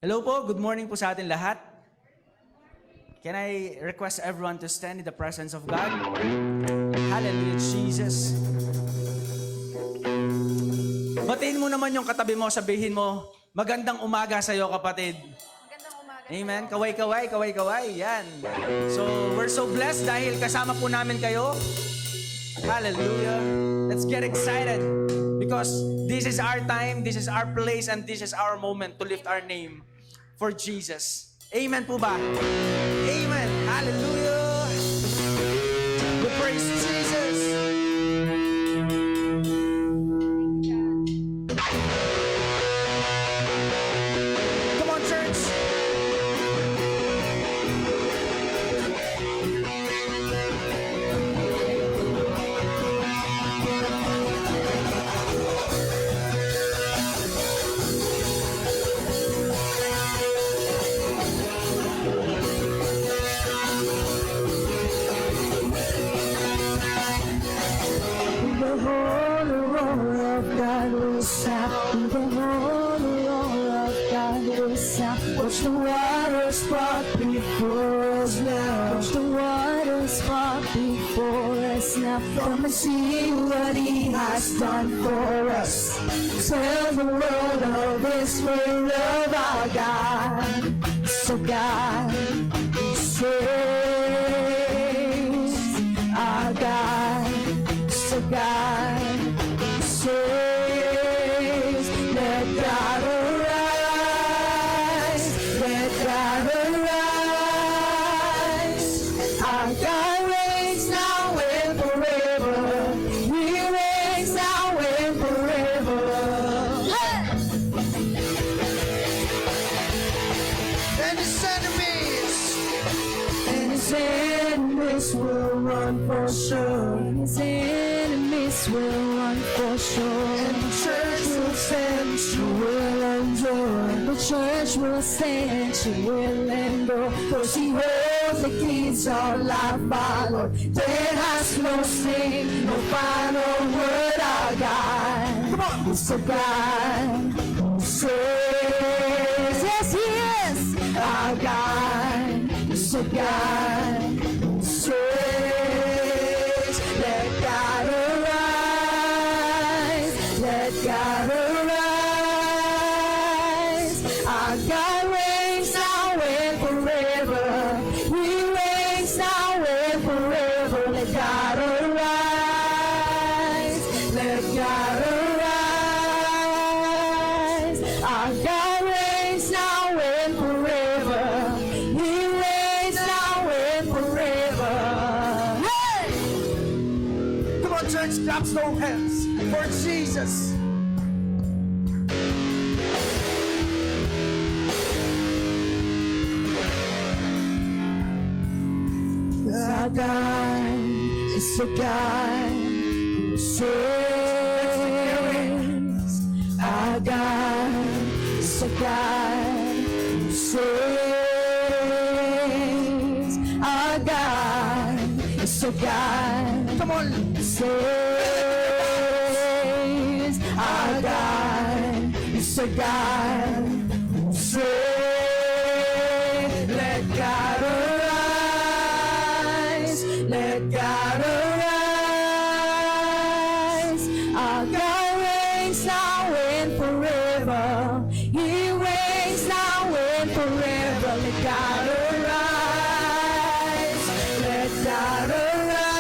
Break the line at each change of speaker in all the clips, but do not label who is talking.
Hello po, good morning po sa atin lahat. Can I request everyone to stand in the presence of God? Hallelujah, Jesus. Batiin mo naman yung katabi mo, sabihin mo, magandang umaga sa iyo, kapatid.
Magandang umaga.
Amen. Kaway-kaway, kaway-kaway. Yan. So, we're so blessed dahil kasama po namin kayo. Hallelujah. Let's get excited because this is our time, this is our place, and this is our moment to lift our name for Jesus. Amen po ba? Amen. Hallelujah. We praise Jesus. Come on, church.
The holy roar of God will sound. The holy roar of God will sound. Watch the waters part before us now. Watch the waters part before us now. Come and see what He has done for us. Tell the world of this great love our God. So God saves our God. So God saves. Let God arise. Let God arise. Our God reigns now and forever. He reigns now and forever. And his enemies will run for sure. His enemies will run for sure. And the church will stand, she will endure. The church will stand, she will endure. For she holds the keys of life, my Lord. Death has no sting, no final word, our God. Come on, so God says, yes, He is our God. So God says, let God arise, let God arise. Our God reigns now and forever. He reigns now and forever. Let God arise, let God arise. Our God reigns now and forever. He reigns now and forever. Hey!
Come on, church, clap those hands for Jesus.
Our God is a God who saves. Our God is a God who saves. Our God is a God.
Come on.
Who saves. Our God is a God who saves. Let God arise. Let God arise. Our God reigns now and forever. He reigns now and forever. Let God arise. Let God arise.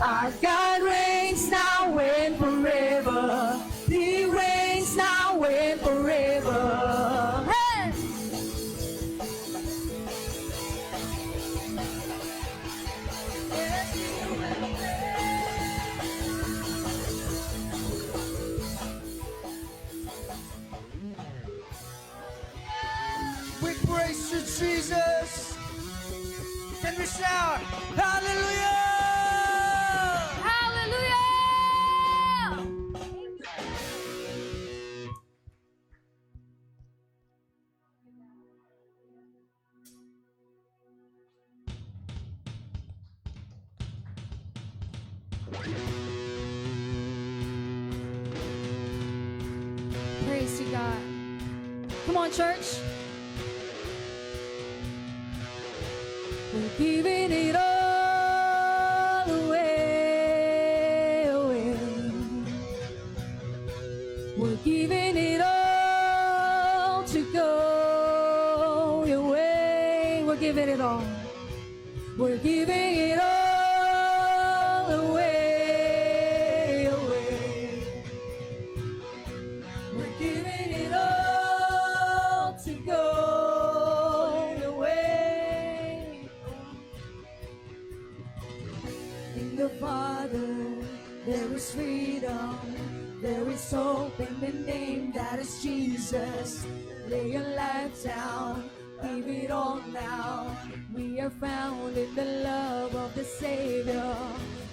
Our God reigns now and forever. He reigns now and forever. Hey!
We praise you, Jesus. Can we shout? Hallelujah!
Hallelujah! Praise you, God.
Come on, church. We're giving it all away, away. We're giving it all to go your way. We're giving it all. We're giving it all away, away. We're giving it all to go your way. In the Father, there is freedom. There is hope in the name that is Jesus. Lay your life down, give it all now. We are found in the love of the Savior.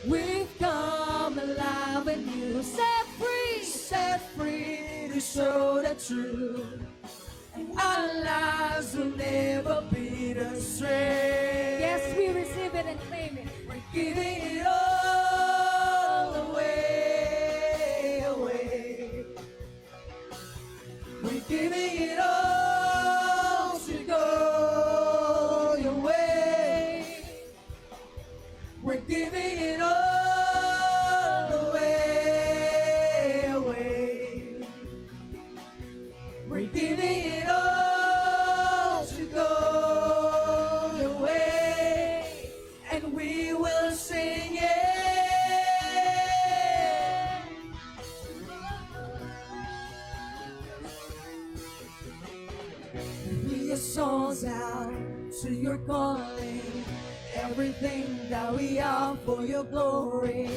We've come alive in you, set free to show the truth. And our lives will never be the same. Yes, we receive it and claim it. We're giving it all away, away. We're giving it all to go your way. We're giving it all away, away. We're giving it all to go your way, and we will sing it. Bring your souls out to your calling. Everything that we are for your glory.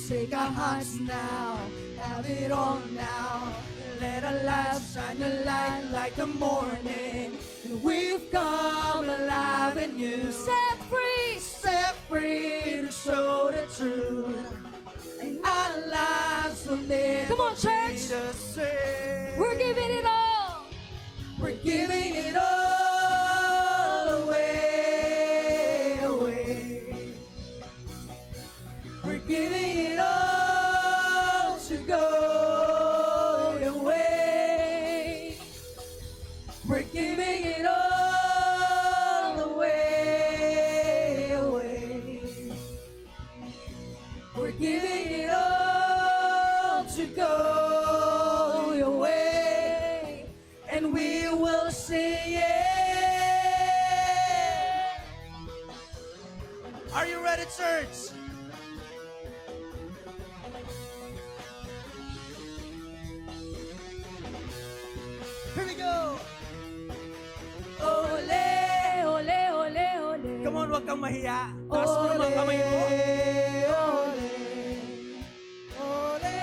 Take our hearts now, have it all now. Let our lives shine a light like the morning. And we've come alive in you. Set free to show the truth. And our lives will never
Come on, church.
be the same.
We're giving it all.
We're giving it all away, away. We're giving it all to go your way. We're giving it all away, away. We're giving it all to go your way, and we will sing it.
Are you ready, church? Here we go.
Ole, ole, ole, ole.
Come on, huwag kang mahiya. Taas mo naman kamay mo.
Ole, ole,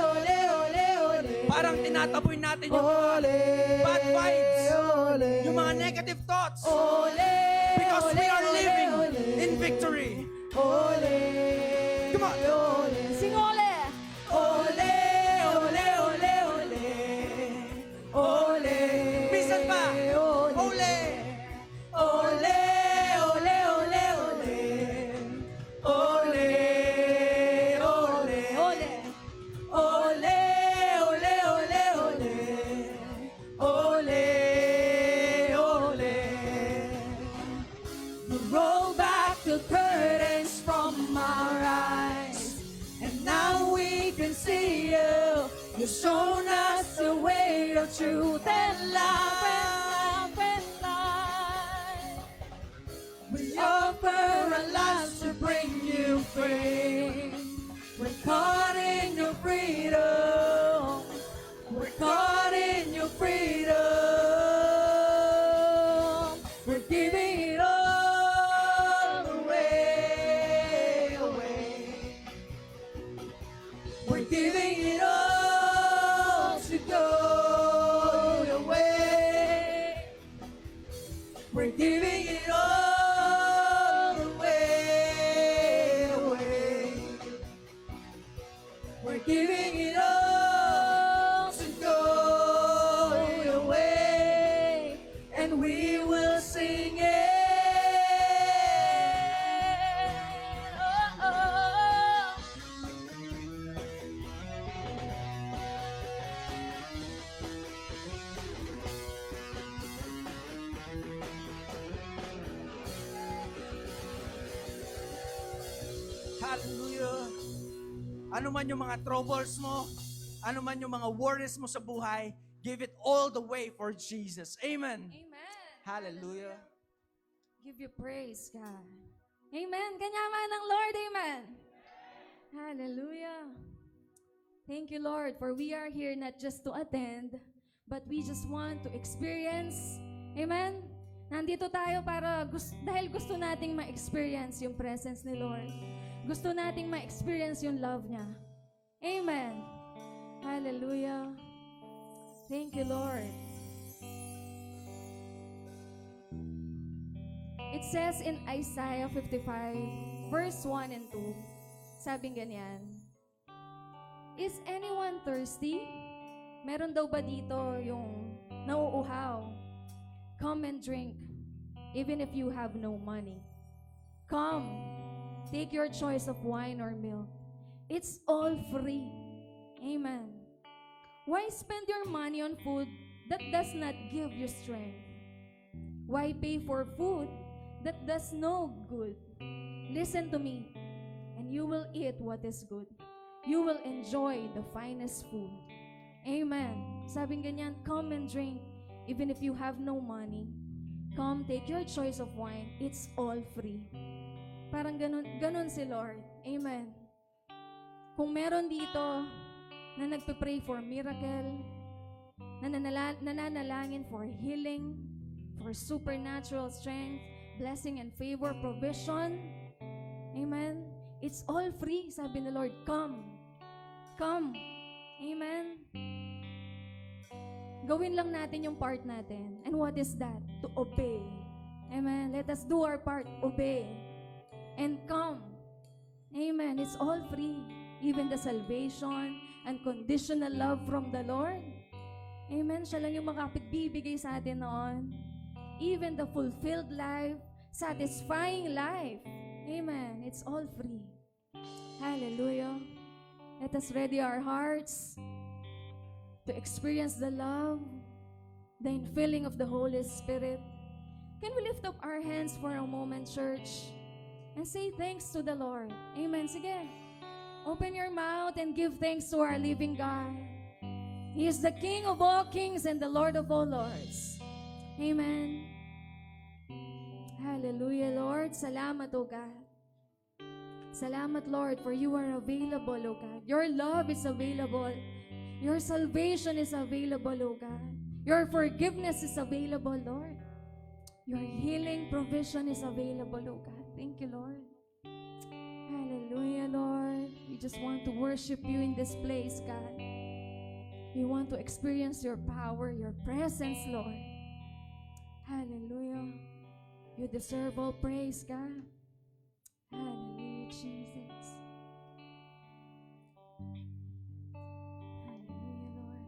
ole, ole, ole.
Parang tinataboy natin yung mga
Ole,
bad vibes,
ole.
yung mga negative thoughts.
Ole,
Because we are
ole,
living
ole.
in victory.
Ole,
Come on.
ole. Sing ole. Ole, ole, ole, ole. Ole.
Minsan pa. Ole.
Ole, ole, ole, ole. Ole, ole. Ole. Ole, ole, ole, ole. Ole, ole. You roll back the curtains from our eyes, and now we can see you. You've shown us the way of truth and life, and life. We offer our lives to bring you free. We're caught in your freedom. We're caught in your freedom. We're giving it all away, away. We're giving it all to go your way. We're giving it all away, away. We're giving it all to go your way, and we will sing it. Oh, oh.
Hallelujah. Ano man yung mga troubles mo, ano man yung mga worries mo sa buhay, give it all the way for Jesus. Amen.
Amen.
Hallelujah.
Give you praise, God. Amen. Kanyaman ng Lord. Amen. Hallelujah. Thank you, Lord, for we are here not just to attend, but we just want to experience. Amen. Nandito tayo para dahil gusto nating ma-experience yung presence ni Lord. Gusto nating ma-experience yung love niya. Amen. Hallelujah. Thank you, Lord. It says in Isaiah 55, verse 1 and 2, sabing ganyan, is anyone thirsty? Meron daw ba dito yung nauuhaw? Come and drink, even if you have no money. Come, take your choice of wine or milk. It's all free. Amen. Why spend your money on food that does not give you strength? Why pay for food that does no good? Listen to me, and you will eat what is good. You will enjoy the finest food. Amen. Sabing ganyan, come and drink, even if you have no money. Come, take your choice of wine. It's all free. Parang ganun si Lord. Amen. Kung meron dito na nagpe-pray for miracle, nananalangin for healing, for supernatural strength, blessing and favor, provision. Amen. It's all free, sabi ni Lord. Come. Come. Amen. Gawin lang natin yung part natin. And what is that? To obey. Amen. Let us do our part. Obey. And come. Amen. It's all free. Even the salvation, unconditional love from the Lord. Amen. Siya lang yung makapagbibigay sa atin noon. Even the fulfilled life, satisfying life. Amen. It's all free. Hallelujah. Let us ready our hearts to experience the love, the infilling of the Holy Spirit. Can we lift up our hands for a moment, church, and say thanks to the Lord? Amen. Sige. Open your mouth and give thanks to our living God. He is the King of all kings and the Lord of all lords. Amen. Hallelujah, Lord. Salamat, O God. Salamat, Lord, for you are available, O God. Your love is available. Your salvation is available, O God. Your forgiveness is available, Lord. Your healing provision is available, O God. Thank you, Lord. Hallelujah, Lord. We just want to worship you in this place, God. We want to experience your power, your presence, Lord. Hallelujah. You deserve all praise, God. Hallelujah, Jesus. Hallelujah, Lord.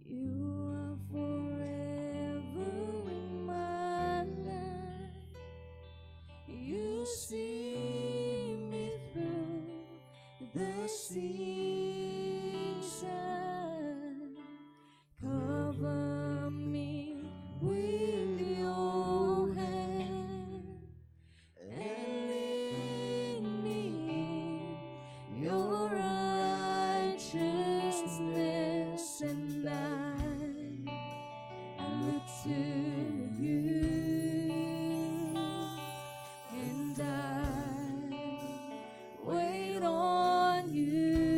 You are forever in my life. You see me through the season. Cover me with your hand and lead me in your righteousness, and I look to you, and I wait on you.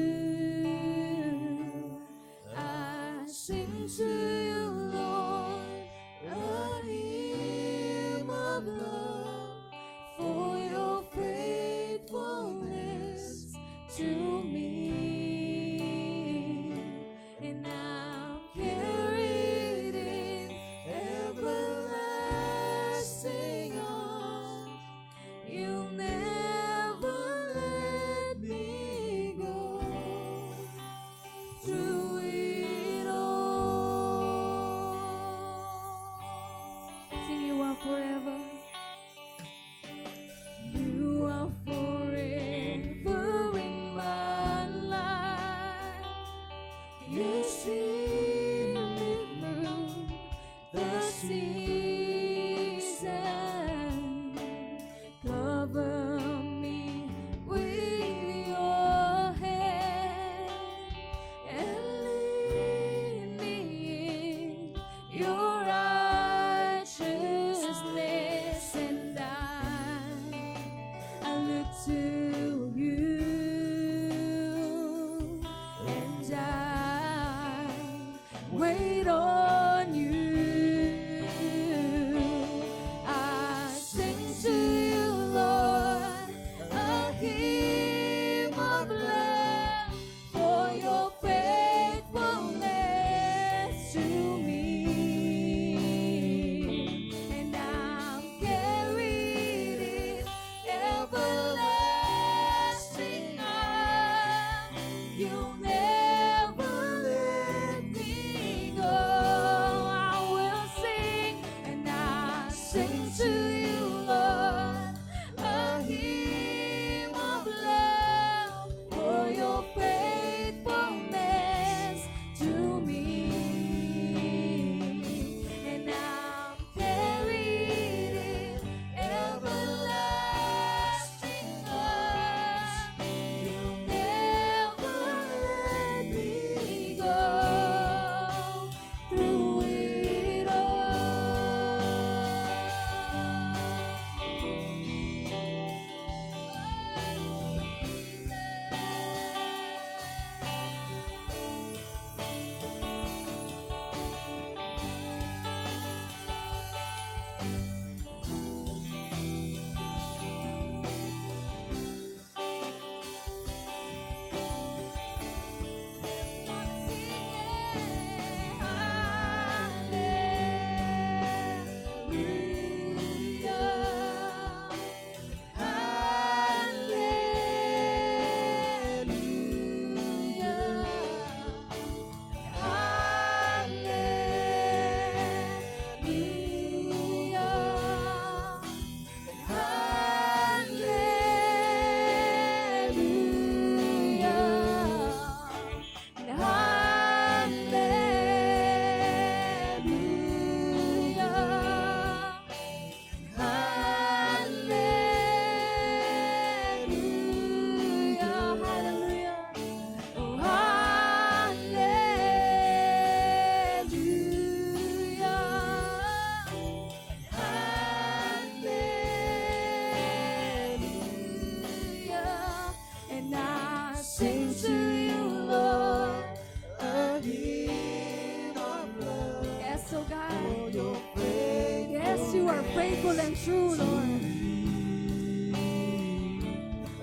faithful and true, Lord.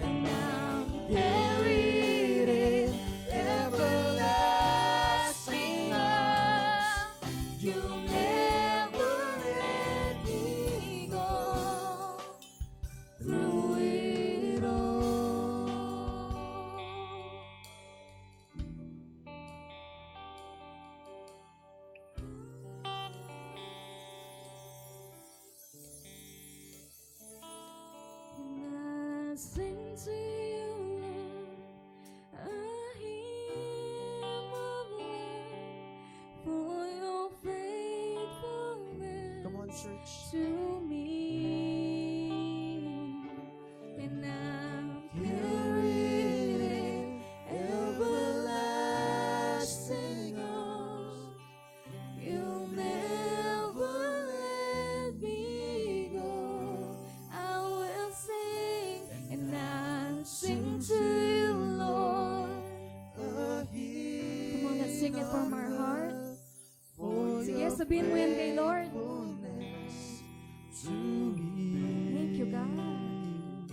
And I'm carried in everlasting love. You never let me go through it all. And I sing to you, Lord, a hymn of love for your faithfulness
Come on, church.
to me. And I'm carried in everlasting arms. You'll never let me go. I will sing, and I sing to you, Lord. Come on, let's sing it from our heart. Sige, sabihin mo yan kay Lord. Thank you, God.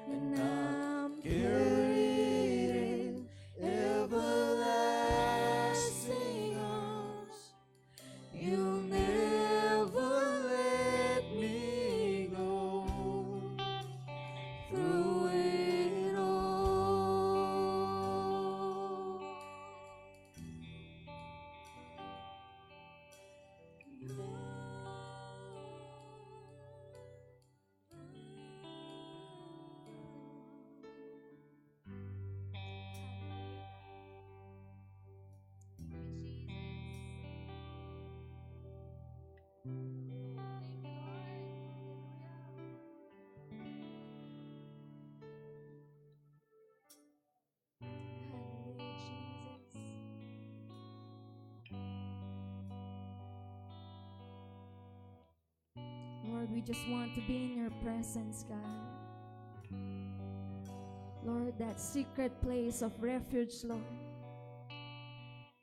And I'm carried in everlasting arms. You'll never let me go through it all. Lord, we just want to be in your presence, God. Lord, that secret place of refuge, Lord.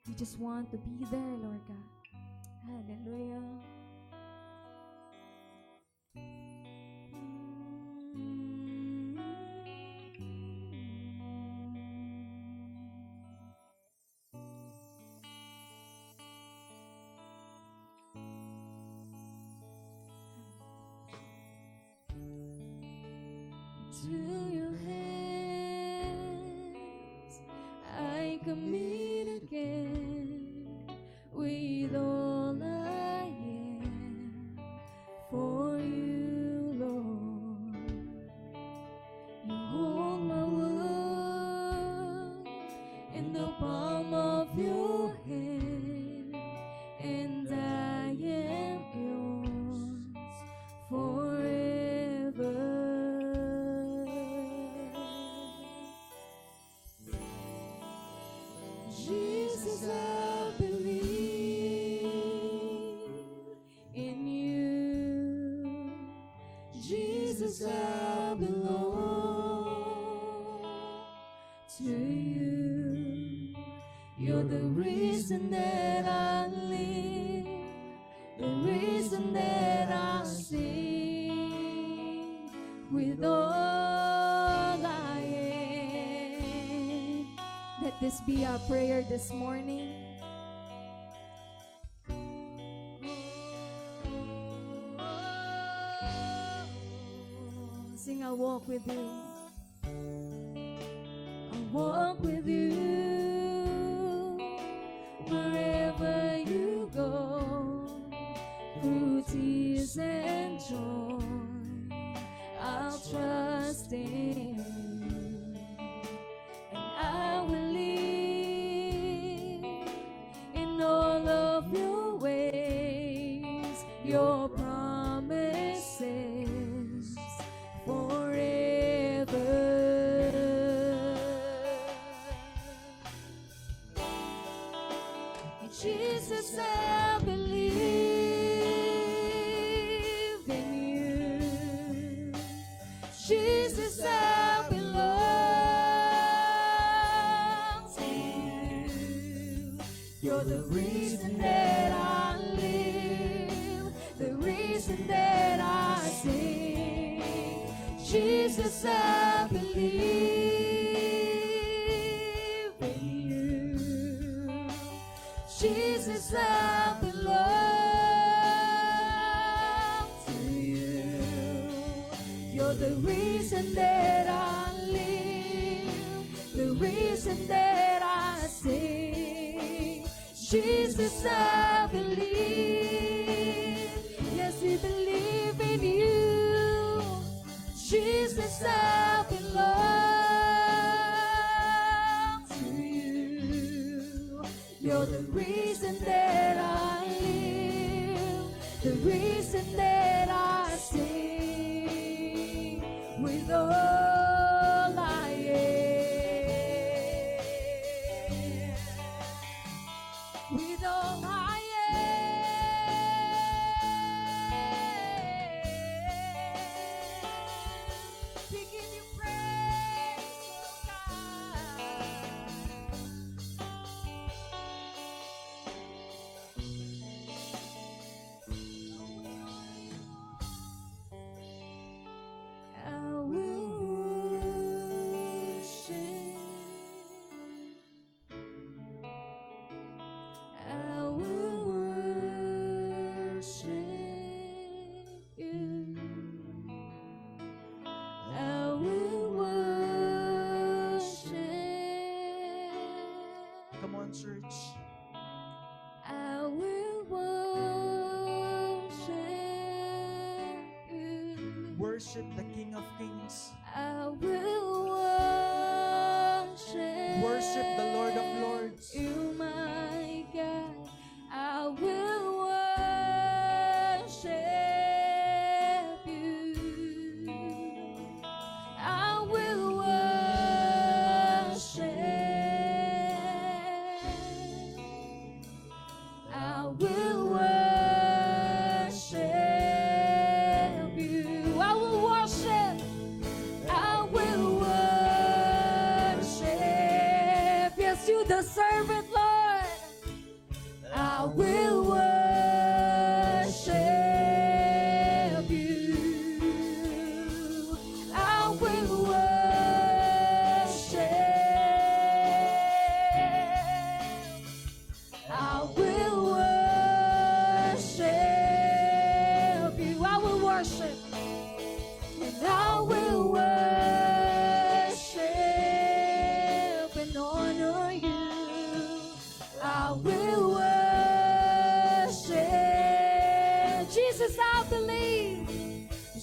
We just want to be there, Lord God. Hallelujah. To your hands I commit again, with all I am for you, Lord. You hold my world in the palm of your hand, and I am yours forever. Jesus, I believe in you. Jesus, I belong to you. You're the reason that I live, the reason that I sing with all I am. Let this be our prayer this morning. Sing, I'll walk with you. I'll walk with you wherever you go, through tears and joy. I'll trust in you, and I will live in all of your ways, your promises forever. Jesus, I believe in you. Jesus, I belong to you. You're the reason that I live, the reason that I Jesus, I believe in you. Jesus, I belong to you. You're the reason that I live, the reason that I sing. Jesus, I believe. Yes, we believe in you. Jesus, I belong to you. You're the reason that I live, the reason that I sing with all I am. With all I am. We give you praise, oh God. I will worship. I will worship you. I will worship.
Come on, church.
I will worship you.
Worship the King of Kings.
I will worship.
Worship the Lord of Lords.
You, my God. I will worship you. I will worship. I will worship you. I will worship. I will worship. Yes, you deserve it, Lord. I will worship you. I will worship. I will worship you. I will worship. And I will worship and honor you. I will worship. Jesus, I believe.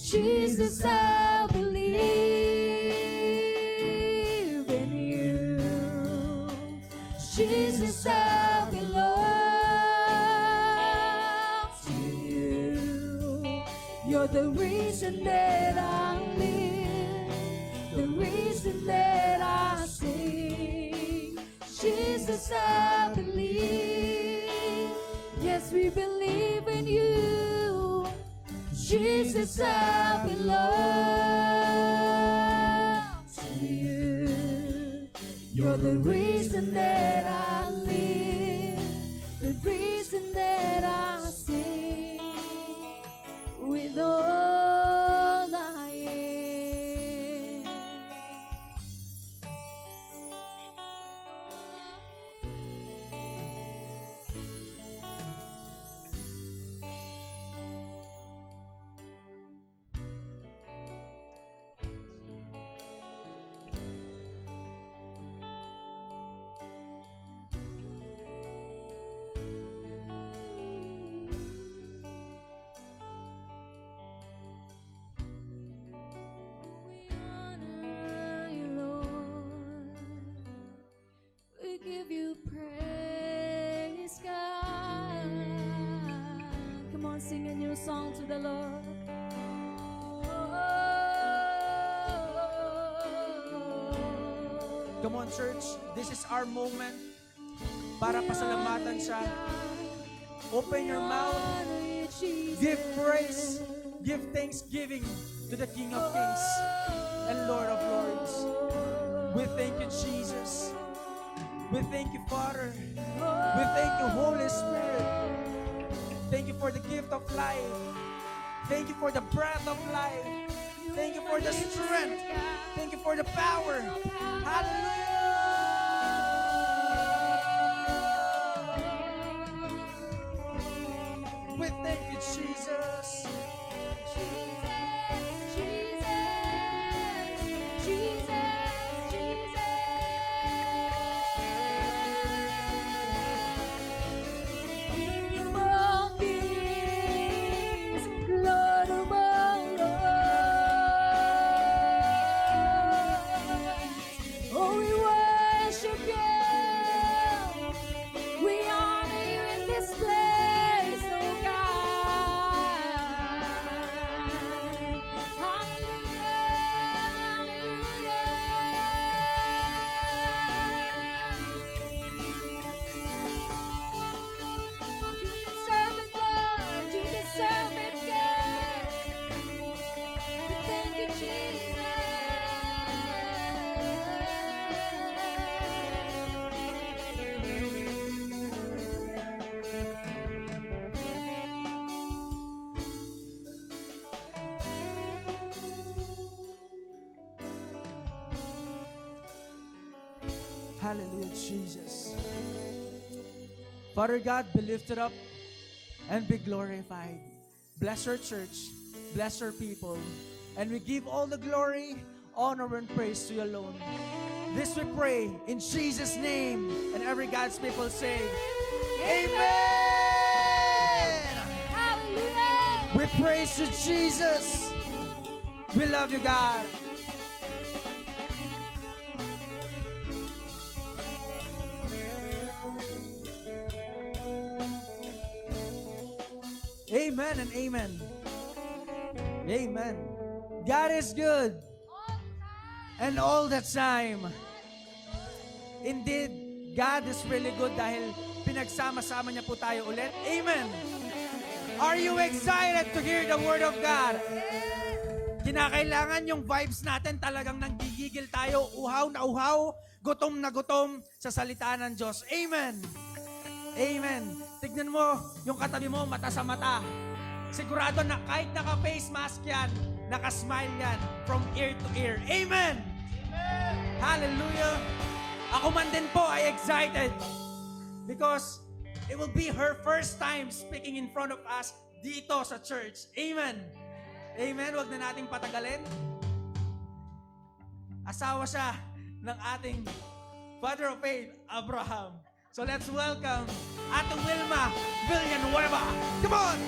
Jesus, I believe in you. Jesus, I belong to you. You're the reason that I live, the reason that I sing. Jesus, I believe. Yes, we believe in you. Jesus, I belong to you. You're the reason that I live, the reason that I sing with all I am. We honor you, Lord. We give you praise, God. Come on, sing a new song to the Lord.
Come on, church. This is our moment para pasalamatan siya. Open your mouth. Give praise. Give thanksgiving to the King of Kings and Lord of Lords. We thank you, Jesus. We thank you, Father. We thank you, Holy Spirit. Thank you for the gift of life. Thank you for the breath of life. Thank you for the strength. Thank you for the power. Hallelujah. We thank you, Jesus. Hallelujah, Jesus. Father God, be lifted up and be glorified. Bless our church, bless our people, and we give all the glory, honor, and praise to you alone. This we pray in Jesus' name, and every God's people say, Amen!
Hallelujah!
We praise you, Jesus. We love you, God. Amen and amen. Amen. God is good. And all the time. Indeed, God is really good dahil pinagsama-sama niya po tayo ulit. Amen. Are you excited to hear the Word of God? Kinakailangan yung vibes natin talagang nanggigigil tayo, uhaw na uhaw, gutom na gutom sa salita ng Diyos. Amen. Amen. Tignan mo yung katabi mo, mata sa mata. Sigurado na kahit naka-face mask yan, naka-smile yan from ear to ear. Amen! Amen! Hallelujah! Ako man din po ay excited because it will be her first time speaking in front of us dito sa church. Amen! Amen! Huwag na nating patagalin. Asawa siya ng ating Father of Faith, Abraham. So let's welcome Ate Wilma Villanueva. Come on!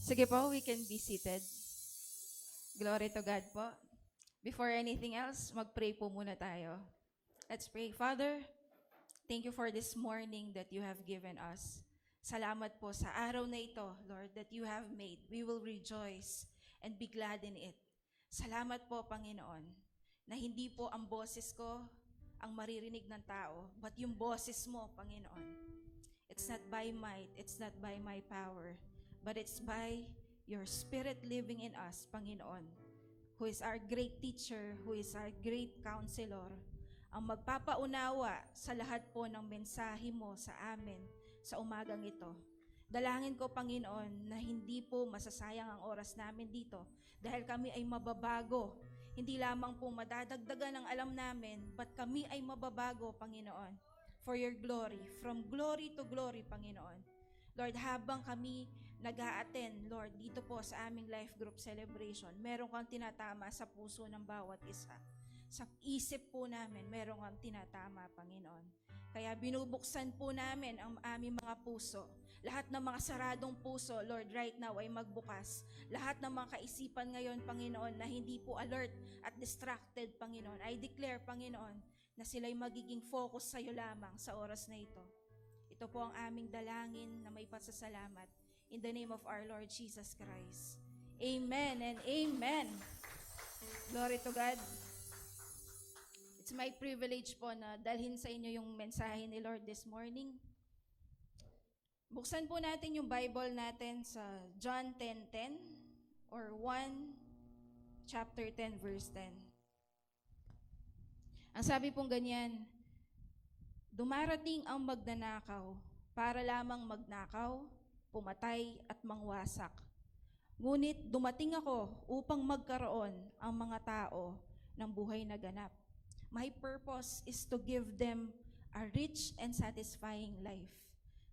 Sige po, we can be seated. Glory to God po. Before anything else, mag-pray po muna tayo. Let's pray. Father, thank you for this morning that you have given us. Salamat po sa araw na ito, Lord, that you have made. We will rejoice and be glad in it. Salamat po, Panginoon, na hindi po ang boses ko ang maririnig ng tao, but yung boses mo, Panginoon. It's not by might, it's not by my power, but it's by your Spirit living in us, Panginoon, who is our great teacher, who is our great counselor, ang magpapaunawa sa lahat po ng mensahe mo sa amin sa umagang ito. Dalangin ko, Panginoon, na hindi po masasayang ang oras namin dito dahil kami ay mababago. Hindi lamang po madadagdagan ang alam namin, but kami ay mababago, Panginoon, for your glory, from glory to glory, Panginoon. Lord, habang kami nag-a-attend, Lord, dito po sa aming life group celebration, meron kang tinatama sa puso ng bawat isa. Sa isip po namin, meron kang tinatama, Panginoon. Kaya binubuksan po namin ang aming mga puso. Lahat ng mga saradong puso, Lord, right now ay magbukas. Lahat ng mga kaisipan ngayon, Panginoon, na hindi po alert at distracted, Panginoon, I declare, Panginoon, na sila'y magiging focus sa iyo lamang sa oras na ito. Ito po ang aming dalangin na may pasasalamat. In the name of our Lord Jesus Christ. Amen and amen. Glory to God. It's my privilege po na dalhin sa inyo yung mensahe ni Lord this morning. Buksan po natin yung Bible natin sa John 10:10 or 1 chapter 10 verse 10. Ang sabi pong ganyan, dumarating ang magnanakaw para lamang magnakaw, pumatay at mangwasak. Ngunit dumating ako upang magkaroon ang mga tao ng buhay na ganap. My purpose is to give them a rich and satisfying life.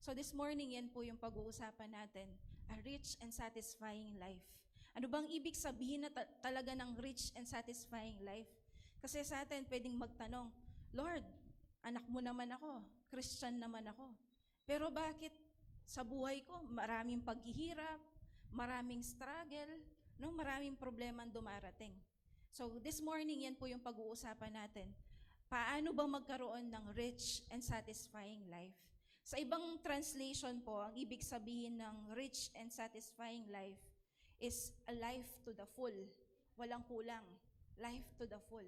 So this morning, yan po yung pag-uusapan natin, a rich and satisfying life. Ano bang ibig sabihin na talaga ng rich and satisfying life? Kasi sa atin, pwedeng magtanong, Lord, anak mo naman ako, Christian naman ako. Pero bakit sa buhay ko, maraming paghihirap, maraming struggle, no? Maraming problema ang dumarating. So this morning, yan po yung pag-uusapan natin. Paano ba magkaroon ng rich and satisfying life? Sa ibang translation po, ang ibig sabihin ng rich and satisfying life is a life to the full. Walang kulang. Life to the full.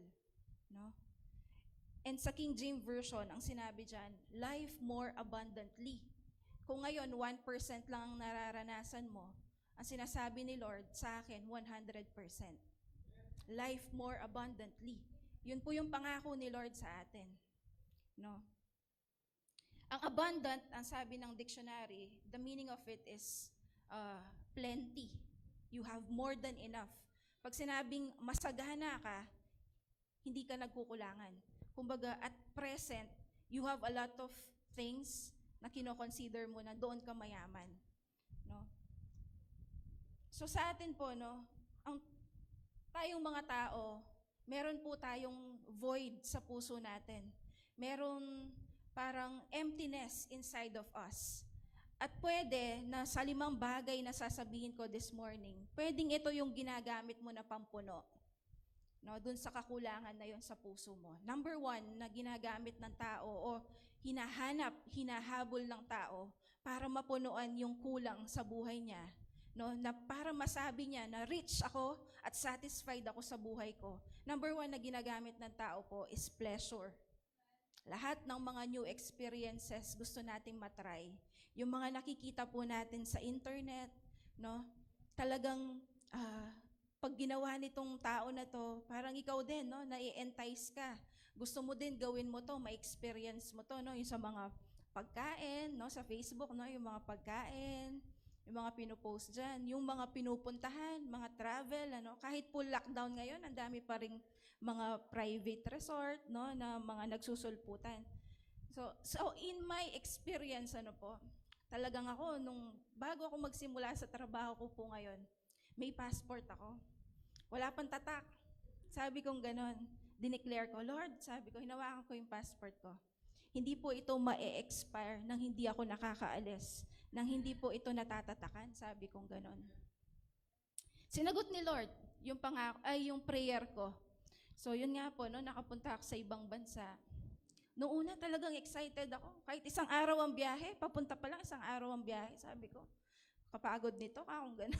No? And sa King James Version, ang sinabi dyan, life more abundantly. Kung ngayon, 1% lang ang nararanasan mo, ang sinasabi ni Lord sa akin, 100%. Life more abundantly. Yun po yung pangako ni Lord sa atin. No? Ang abundant, ang sabi ng dictionary, the meaning of it is plenty. You have more than enough. Pag sinabing masagana ka, hindi ka nagkukulangan. Kumbaga, at present, you have a lot of things na kino-consider mo na doon ka mayaman. No? So sa atin po, no, tayong mga tao, meron po tayong void sa puso natin. Meron parang emptiness inside of us. At pwede na sa 5 bagay na sasabihin ko this morning, pwedeng ito yung ginagamit mo na pampuno. No, dun sa kakulangan na yon sa puso mo. Number 1 na ginagamit ng tao o hinahabol ng tao para mapunuan yung kulang sa buhay niya. No, na para masabi niya na rich ako at satisfied ako sa buhay ko. Number 1 na ginagamit ng tao po is pleasure. Lahat ng mga new experiences gusto nating matry. Yung mga nakikita po natin sa internet, no? Talagang pag ginawa nitong tao na to, parang ikaw din, no? Nai-entice ka. Gusto mo din gawin mo to, ma-experience mo to, no? Yung sa mga pagkain, no? Sa Facebook, no? Yung mga pagkain, yung mga pinopost dyan, yung mga pinupuntahan, mga travel, ano? Kahit po lockdown ngayon, ang dami pa ring mga private resort, no, na mga nagsusulputan. So in my experience, ano po, talagang ako, bago ako magsimula sa trabaho ko po ngayon, may passport ako. Wala pang tatak. Sabi kong ganon, dineclare ko, Lord, sabi ko, hinawakan ko yung passport ko. Hindi po ito ma-expire nang hindi ako nakakaalis, nang hindi po ito natatatakan, sabi kong ganon. Sinagot ni Lord yung prayer ko. So yun nga po, no, nakapunta ako sa ibang bansa. Noong una talagang excited ako. Kahit isang araw ang biyahe, papunta pa lang isang araw ang biyahe. Sabi ko, kapagod nito, kung gano'n.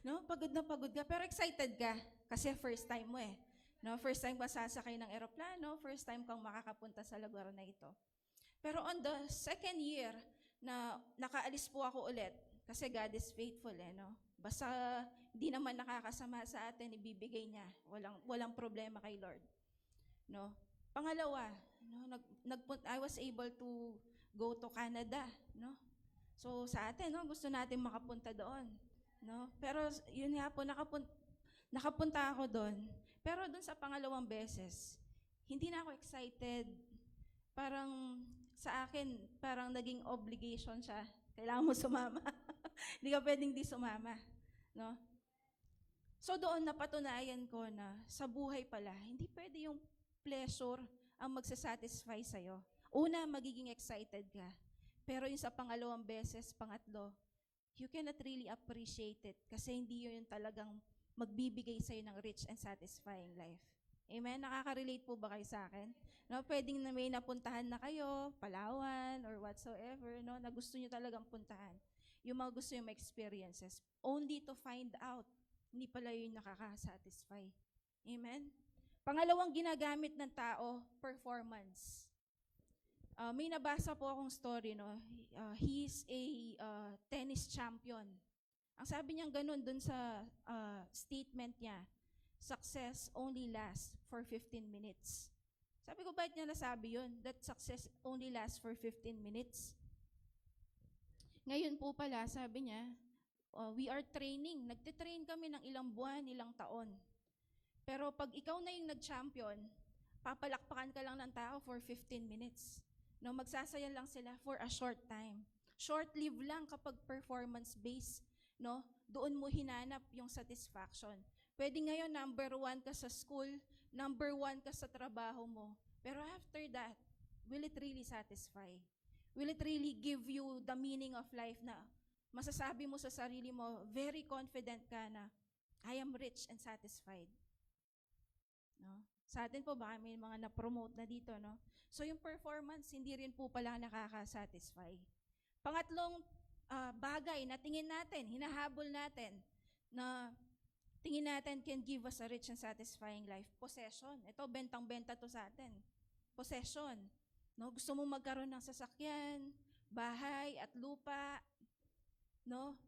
No, pagod na pagod ka, pero excited ka. Kasi first time mo eh. No, first time ka sasakay ng eroplano, first time kang makakapunta sa lugar na ito. Pero on the second year, na nakaalis po ako ulit, kasi God is faithful eh, no? Basta hindi naman nakakasama sa atin, ibibigay niya. Walang problema kay Lord. No? Pangalawa, no, I was able to go to Canada, no? So sa atin, no, gusto natin makapunta doon, no? Pero yun nga po, nakapunta ako doon. Pero doon sa pangalawang beses, hindi na ako excited. Parang sa akin, parang naging obligation siya. Kailangan mo sumama. Hindi ka pwedeng di sumama. No? So doon napatunayan ko na sa buhay pala, hindi pwede yung pleasure ang magsasatisfy sa'yo. Una, magiging excited ka. Pero yung sa pangalawang beses, pangatlo, you cannot really appreciate it kasi hindi yun yung talagang magbibigay sa'yo ng rich and satisfying life. Amen? Nakaka-relate po ba kayo sa akin? No, pwedeng na may napuntahan na kayo, Palawan, or whatsoever, no, na gusto nyo talagang puntahan. Yung mga gusto yung experiences, only to find out, hindi pala yun nakaka-satisfy. Amen? Pangalawang ginagamit ng tao, performance. May nabasa po akong story, no? He's a tennis champion. Ang sabi niya ganun dun sa statement niya, success only lasts for 15 minutes. Sabi ko, bakit niya nasabi yun? That success only lasts for 15 minutes. Ngayon po pala, sabi niya, we are training. Nagtitrain kami ng ilang buwan, ilang taon. Pero pag ikaw na yung nag-champion, papalakpakan ka lang ng tao for 15 minutes. No, magsasaya lang sila for a short time. Short-lived lang kapag performance-based. No, doon mo hinanap yung satisfaction. Pwede ngayon number 1 ka sa school, number 1 ka sa trabaho mo. Pero after that, will it really satisfy? Will it really give you the meaning of life na masasabi mo sa sarili mo, very confident ka na, I am rich and satisfied. No? Sa atin po, baka may mga na-promote na dito, no? So yung performance, hindi rin po pala nakaka-satisfy. Pangatlong bagay na tingin natin, hinahabol natin, na tingin natin can give us a rich and satisfying life. Possession. Ito, bentang-benta to sa atin. Possession. No? Gusto mo magkaroon ng sasakyan, bahay at lupa, no?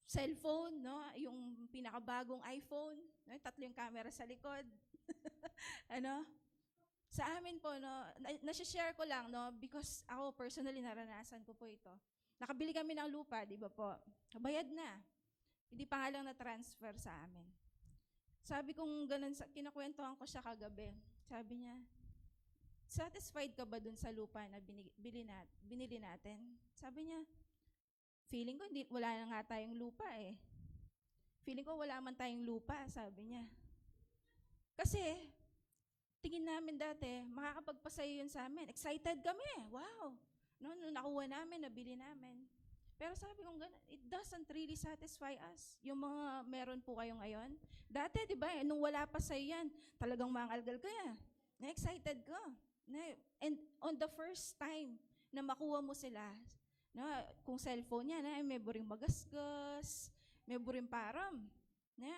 Cellphone, no? Yung pinakabagong iPhone, no? 3 yung camera sa likod. Ano? Sa amin po, no, nasi-share ko lang, no, because ako personally naranasan ko po ito. Nakabili kami ng lupa, di ba po? Bayad na. Hindi pa nga lang na-transfer sa amin. Sabi kong ganun, kinakwentuhan ko siya kagabi. Sabi niya, satisfied ka ba dun sa lupa na binili natin? Sabi niya, feeling ko wala na nga tayong lupa eh. Feeling ko wala man tayong lupa, sabi niya. Kasi, tingin namin dati, makakapagpasaya yun sa amin. Excited kami. Wow! No, nakuha namin, nabili namin. Pero sabi kong gano'n, it doesn't really satisfy us. Yung mga meron po kayo ngayon. Dati, di ba, nung wala pa sa'yo yan, talagang mangalgal ka yan. Na-excited ka. And on the first time na makuha mo sila, no, kung cellphone yan, may buring magasgas, may buring param.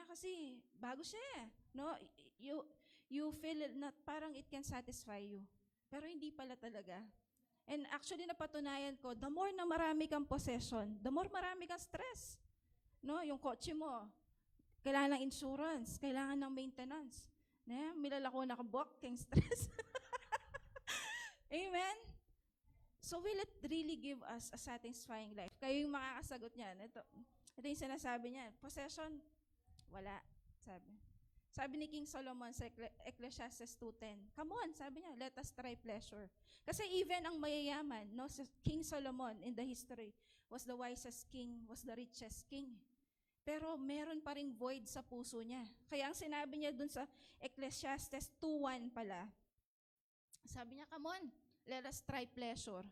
Kasi bago siya eh. No, you feel na parang it can satisfy you. Pero hindi pala talaga. And actually napatunayan ko, the more na marami kang possession, the more marami kang stress. No, yung kotse mo, kailangan ng insurance, kailangan ng maintenance. Milala ko nakabuak, kang stress. Amen? So will it really give us a satisfying life? Kayo yung makakasagot niyan. Ito yung sinasabi niya, possession, wala, sabi. Sabi ni King Solomon sa Ecclesiastes 2:10, come on, sabi niya, let us try pleasure. Kasi even ang mayayaman, no, King Solomon in the history was the wisest king, was the richest king. Pero meron pa ring void sa puso niya. Kaya ang sinabi niya dun sa Ecclesiastes 2:1 pala, sabi niya, come on, let us try pleasure.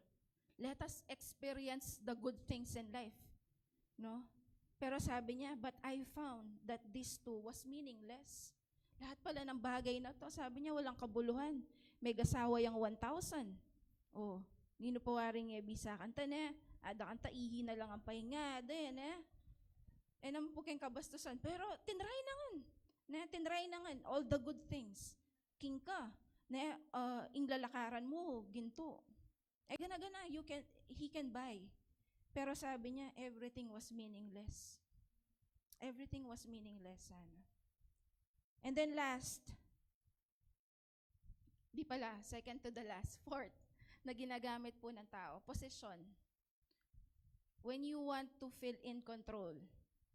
Let us experience the good things in life. No? Pero sabi niya, but I found that this too was meaningless. Lahat pala ng bagay na to, sabi niya, walang kabuluhan. May gasawa yung 1,000. Oh, nino po waring bisa kanta na, ada kanta ihi na lang ang pahinga, din eh naman po kayong kabastusan. Pero tinry na ngan. Tinry na ngan, all the good things. King ka, inglalakaran mo, ginto. Gana-gana, he can buy. Pero sabi niya, everything was meaningless. Everything was meaningless, sana. And then last, di pala, second to the last, fourth, na ginagamit po ng tao, possession. When you want to feel in control,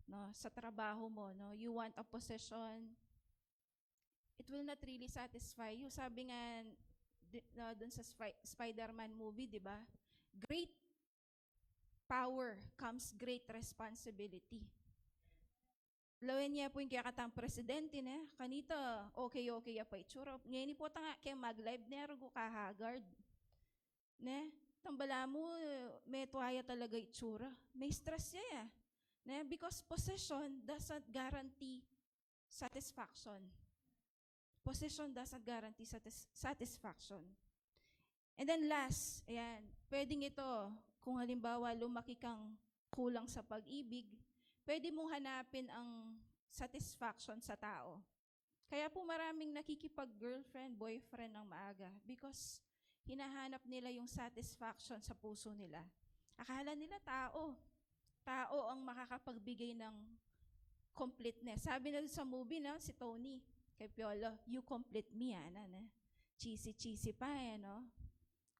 no, sa trabaho mo, no, you want a possession, it will not really satisfy you. Sabi nga, dun sa Spider-Man movie, di ba? Great power comes great responsibility. Lawan niya po yung kaya katang presidente na, kanita, okay pa itsura. Ngayon po nga, kaya mag-live na, rugo kahagard. Tambala mo, may tuwaya talaga itsura. May stress niya. Because possession doesn't guarantee satisfaction. Possession doesn't guarantee satisfaction. And then last, ayan, pwedeng ito, kung halimbawa lumaki kang kulang sa pag-ibig, pwede mong hanapin ang satisfaction sa tao. Kaya po maraming nakikipag-girlfriend, boyfriend ng maaga because hinahanap nila yung satisfaction sa puso nila. Akala nila tao ang makakapagbigay ng completeness. Sabi na sa movie, no, si Tony, kay Piolo, you complete me, cheesy pa, no?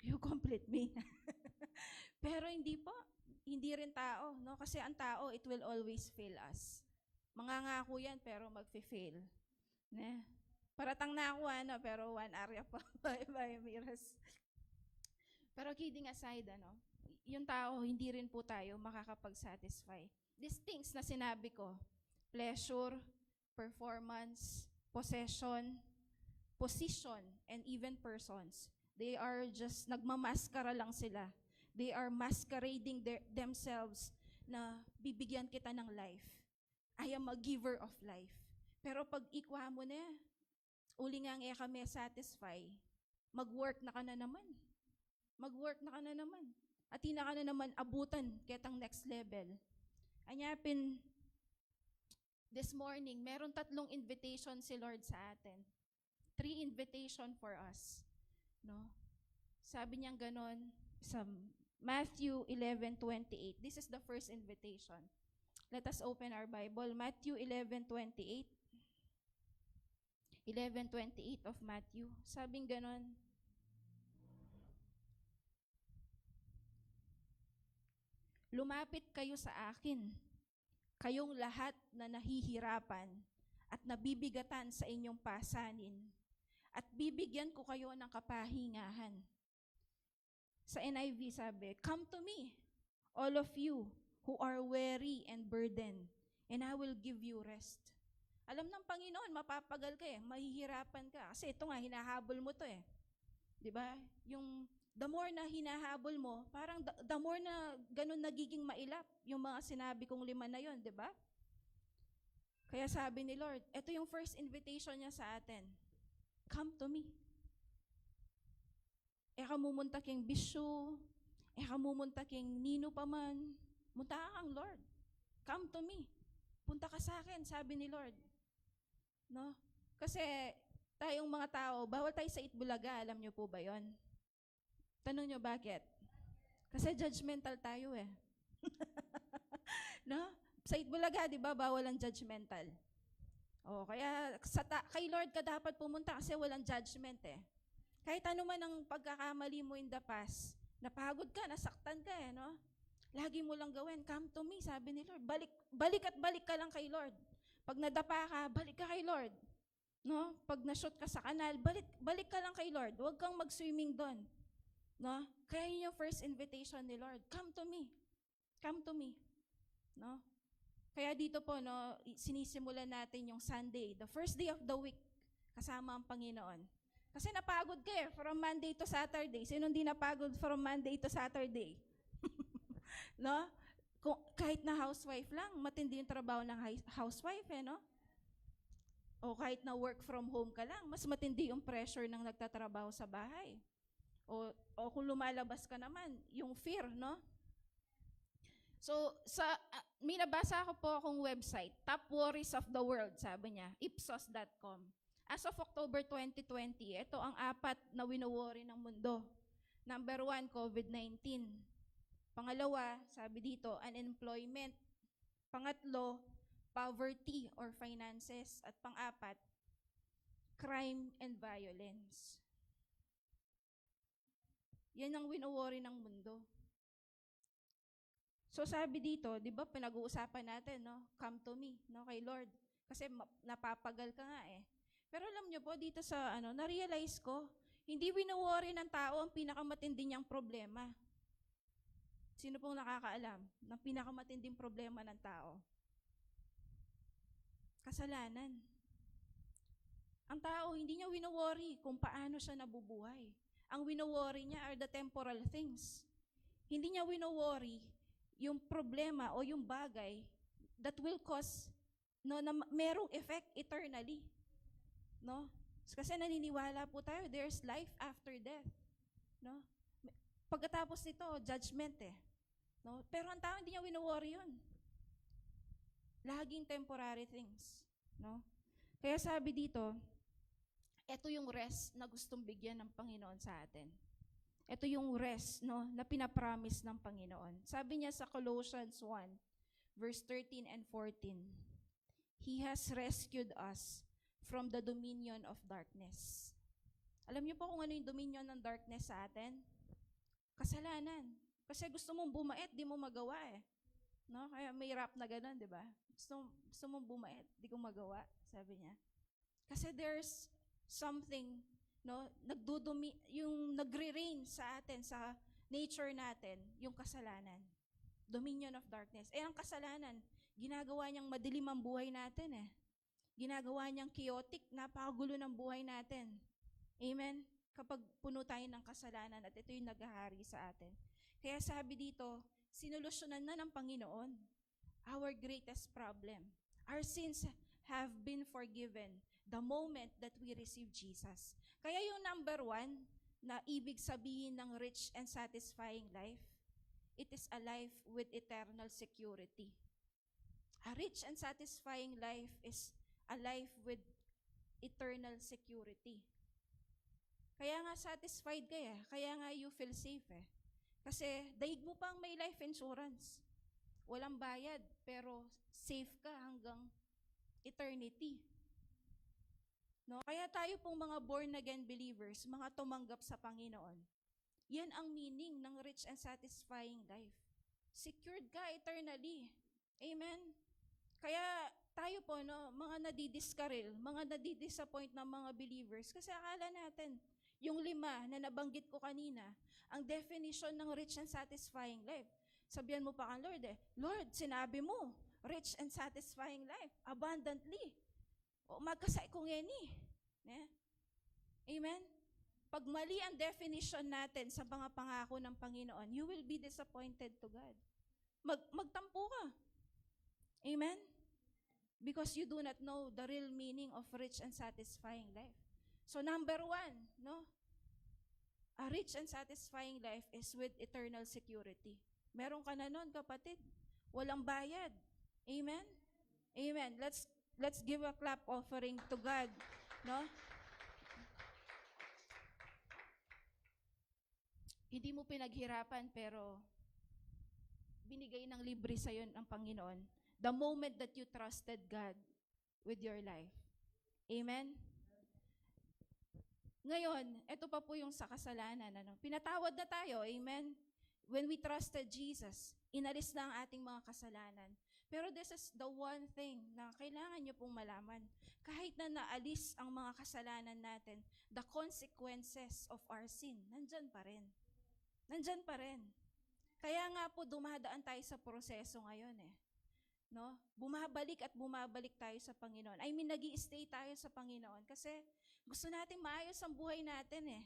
You complete me. Pero hindi po. hindi rin tao, no? Kasi ang tao, it will always fail us. Mangangako yan, pero magfe-fail. Ne? Paratang na ako, pero one area pa. Bye, Miras. Pero kidding aside, yung tao, hindi rin po tayo makakapag-satisfy. These things na sinabi ko, pleasure, performance, possession, position, and even persons, they are just, nagmamaskara lang sila. They are masquerading themselves na bibigyan kita ng life. I am a giver of life. Pero pag ikwa mo na, uli nga kami satisfy, mag-work na ka na naman. Mag-work na ka na naman. At hindi na ka na naman abutan ketang next level. Anyapin, this morning, meron 3 invitation si Lord sa atin. 3 invitation for us. No? Sabi niya ganon sa Matthew 11:28. This is the first invitation. Let us open our Bible. Matthew 11:28. 11:28 of Matthew. Sabing ganon, lumapit kayo sa akin, kayong lahat na nahihirapan at nabibigatan sa inyong pasanin, at bibigyan ko kayo ng kapahingahan. Sa NIV sabi, come to me, all of you who are weary and burdened, and I will give you rest. Alam ng Panginoon, mapapagal ka mahihirapan ka. Kasi ito nga, hinahabol mo to Di ba? Yung the more na hinahabol mo, parang the more na ganun nagiging mailap yung mga sinabi kong 5 na yon, di ba? Kaya sabi ni Lord, ito yung first invitation niya sa atin. Come to me. Eka mumunta king bisyo, eka mumunta king nino pa man, munta kang Lord. Come to me. Punta ka sa akin, sabi ni Lord. No? Kasi tayong mga tao, bawal tayo sa Itbulaga, alam niyo po ba yon? Tanong niyo bakit? Kasi judgmental tayo No? Sa Itbulaga, di ba, bawal ang judgmental. Kaya kay Lord ka dapat pumunta kasi walang judgment Kahit ano man ang pagkakamali mo in the past, napagod ka, nasaktan ka no? Lagi mo lang gawin, come to me, sabi ni Lord. Balik ka lang kay Lord. Pag nadapa ka, balik ka kay Lord. No? Pag na-shoot ka sa kanal, balik ka lang kay Lord. Huwag kang mag-swimming doon. No? Kaya yun yung first invitation ni Lord. Come to me. Come to me. No? Kaya dito po, sinisimulan natin yung Sunday, the first day of the week, kasama ang Panginoon. Kasi napagod ka from Monday to Saturday. Sino hindi napagod from Monday to Saturday? No? Kahit na housewife lang, matindi yung trabaho ng housewife no? O kahit na work from home ka lang, mas matindi yung pressure ng nagtatrabaho sa bahay. O kung lumalabas ka naman, yung fear, no? So, may nabasa ko po akong website, Top Worries of the World, sabi niya, Ipsos.com. As of October 2020, ito ang 4 na wino-worry ng mundo. Number 1, COVID-19. Pangalawa, sabi dito, unemployment. Pangatlo, poverty or finances. At pang-4, crime and violence. Yan ang wino-worry ng mundo. So sabi dito, di ba pinag-uusapan natin, no? Come to me, no? Kay Lord. Kasi napapagal ka nga Pero alam nyo po, dito sa na-realize ko, hindi wino-worry ng tao ang pinakamatindi niyang problema. Sino pong nakakaalam ng pinakamatinding problema ng tao? Kasalanan. Ang tao, hindi niya wino-worry kung paano siya nabubuhay. Ang wino-worry niya are the temporal things. Hindi niya wino-worry yung problema o yung bagay that will cause na merong effect eternally. No? Kasi naniniwala po tayo, there's life after death. No? Pagkatapos nito, judgment No? Pero ang tao hindi niya wino-worry yun. Laging temporary things. No? Kaya sabi dito, ito yung rest na gustong bigyan ng Panginoon sa atin. Ito yung rest na pinapromise ng Panginoon. Sabi niya sa Colossians 1, verse 13 and 14, He has rescued us from the dominion of darkness. Alam niyo po kung ano yung dominion ng darkness sa atin? Kasalanan. Kasi gusto mong bumait, di mo magawa eh. No? Kaya may rap na ganun, di ba? Gusto mong bumait, di ko magawa, sabi niya. Kasi there's something, no, yung nagre-reign sa atin, sa nature natin, yung kasalanan. Dominion of darkness. Eh, ang kasalanan, ginagawa niyang madilim ang buhay natin eh. Ginagawa niyang chaotic, napakagulo ng buhay natin. Amen? Kapag puno tayo ng kasalanan at ito yung naghahari sa atin. Kaya sabi dito, sinolusyonan na ng Panginoon our greatest problem. Our sins have been forgiven the moment that we receive Jesus. Kaya yung number 1 na ibig sabihin ng rich and satisfying life, it is a life with eternal security. A rich and satisfying life is a life with eternal security. Kaya nga satisfied ka eh. Kaya nga you feel safe eh. Kasi daig mo pang may life insurance. Walang bayad, pero safe ka hanggang eternity. No? Kaya tayo pong mga born again believers, mga tumanggap sa Panginoon, yan ang meaning ng rich and satisfying life. Secured ka eternally. Amen? Kaya tayo po, no, mga nadidiskaril, mga nadidisappoint ng mga believers, kasi akala natin, yung 5 na nabanggit ko kanina, ang definition ng rich and satisfying life. Sabihan mo pa kang Lord eh, Lord, sinabi mo, rich and satisfying life, abundantly. O magkasay kong eni. Yeah? Amen? Pag mali ang definition natin sa mga pangako ng Panginoon, you will be disappointed to God. Magtampo ka. Amen? Because you do not know the real meaning of rich and satisfying life. So number 1, no? A rich and satisfying life is with eternal security. Meron ka na nun, kapatid. Walang bayad. Amen? Amen. Let's give a clap offering to God, no? Hindi mo pinaghirapan pero binigay ng libre sa iyo ng Panginoon the moment that you trusted God with your life. Amen? Ngayon, ito pa po yung sa kasalanan. Ano? Pinatawad na tayo, amen? When we trusted Jesus, inalis na ang ating mga kasalanan. Pero this is the one thing na kailangan nyo pong malaman. Kahit na naalis ang mga kasalanan natin, the consequences of our sin, nandyan pa rin. Nandyan pa rin. Kaya nga po dumadaan tayo sa proseso ngayon eh. No? Bumabalik at bumabalik tayo sa Panginoon. I mean, nag-i-stay tayo sa Panginoon kasi gusto natin maayos ang buhay natin eh.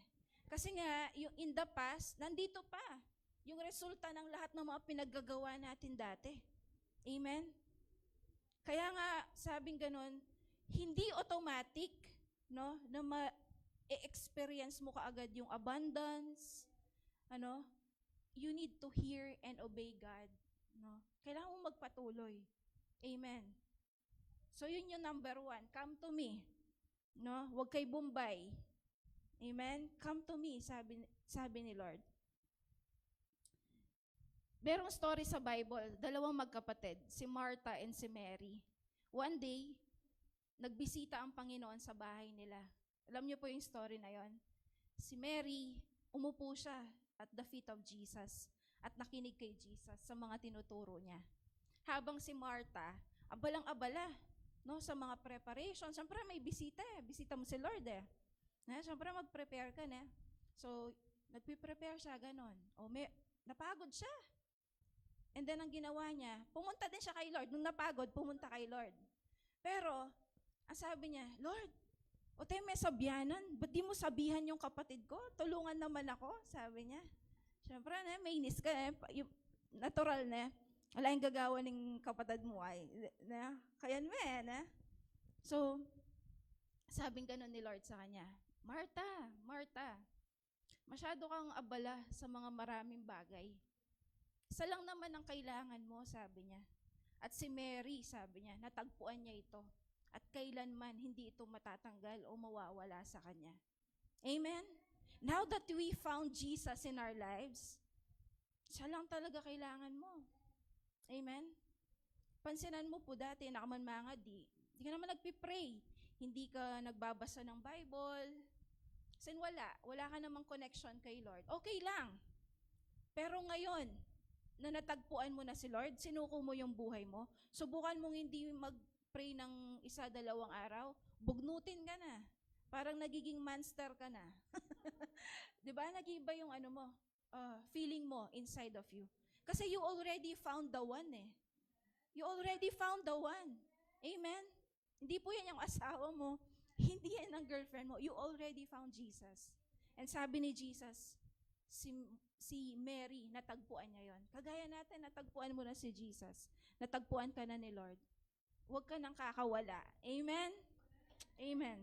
Kasi nga, yung in the past, nandito pa. Yung resulta ng lahat ng mga pinaggagawa natin dati. Amen? Kaya nga, sabing ganun, hindi automatic, no, na ma-experience mo kaagad yung abundance, ano, you need to hear and obey God. No? Kailangan mo magpatuloy. Amen. So yun yung number 1. Come to me. No? Huwag kay Bombay. Amen? Come to me, sabi ni Lord. Merong story sa Bible, 2 magkapatid, si Martha and si Mary. One day, nagbisita ang Panginoon sa bahay nila. Alam niyo po yung story na yon. Si Mary, umupo siya at the feet of Jesus at nakinig kay Jesus sa mga tinuturo niya. Habang si Martha, abalang-abala, no, sa mga preparation. Siyempre may bisita eh. Bisita mo si Lord eh. Siyempre mag-prepare ka na. So, nagpe-prepare siya, ganon. Napagod siya. And then ang ginawa niya, pumunta din siya kay Lord. Nung napagod, pumunta kay Lord. Pero, ang sabi niya, Lord, o tayo may sabyanan, ba't di mo sabihan yung kapatid ko? Tulungan naman ako, sabi niya. Siyempre, may inis ka, natural na. Wala yung gagawa ng kapatid mo ay. Kaya naman, So, sabing ganun ni Lord sa kanya, Martha, Martha, masyado kang abala sa mga maraming bagay. Isa lang naman ang kailangan mo, sabi niya. At si Mary, sabi niya, natagpuan niya ito. At kailanman hindi ito matatanggal o mawawala sa kanya. Amen? Now that we found Jesus in our lives, siya lang talaga kailangan mo. Amen? Pansinan mo po dati, nakamanmanga, di ka naman nagpipray. Hindi ka nagbabasa ng Bible. Kasi wala ka namang connection kay Lord. Okay lang. Pero ngayon, na natagpuan mo na si Lord, sinuko mo yung buhay mo, subukan mong hindi mag-pray ng 1-2 araw, bugnutin ka na. Parang nagiging monster ka na. 'Di ba? Nag-iba yung feeling mo inside of you. Kasi you already found the one eh. You already found the one. Amen? Hindi po yan yung asawa mo. Hindi yan ang girlfriend mo. You already found Jesus. And sabi ni Jesus, si Mary, natagpuan niya yon. Kagaya natin, natagpuan mo na si Jesus. Natagpuan ka na ni Lord. Huwag ka nang kakawala. Amen? Amen.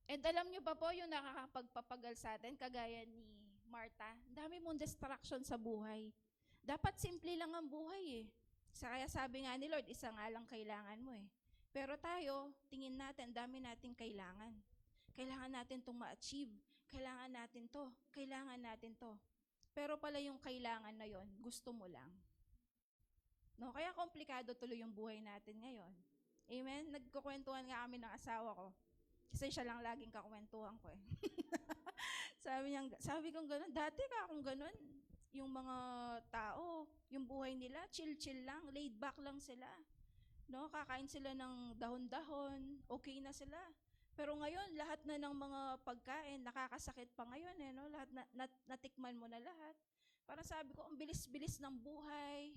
And alam nyo pa po yung nakakapagpapagal sa atin, kagaya ni Martha, dami mong distraction sa buhay. Dapat simple lang ang buhay eh. Kaya sabi nga ni Lord, isa nga lang kailangan mo eh. Pero tayo, tingin natin, dami nating kailangan. Kailangan natin itong ma-achieve. Kailangan natin to. Kailangan natin to. Pero pala yung kailangan na yon, gusto mo lang. No? Kaya komplikado tuloy yung buhay natin ngayon. Amen? Nagkukwentuhan nga kami ng asawa ko. Kasi siya lang laging kakwentuhan ko eh. sabi kong gano'n, dati ka akong gano'n. Yung mga tao, yung buhay nila, chill-chill lang, laid back lang sila. No, kakain sila ng dahon-dahon, okay na sila. Pero ngayon, lahat na ng mga pagkain, nakakasakit pa ngayon eh, no? Lahat natikman mo na lahat. Parang sabi ko, ang bilis-bilis ng buhay.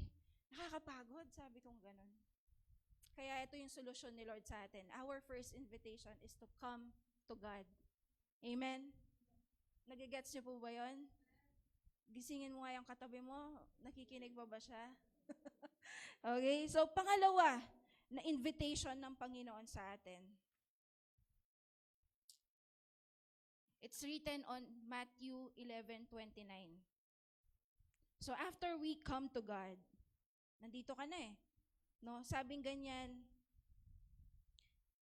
Nakakapagod, sabi kong gano'n. Kaya ito yung solusyon ni Lord sa atin. Our first invitation is to come to God. Amen? Nagigets niyo po ba yun? Gisingin mo nga yung katabi mo. Nakikinig pa ba siya? Okay? So, pangalawa na invitation ng Panginoon sa atin. It's written on Matthew 11:29. So, after we come to God, nandito ka na eh. No, sabing ganyan,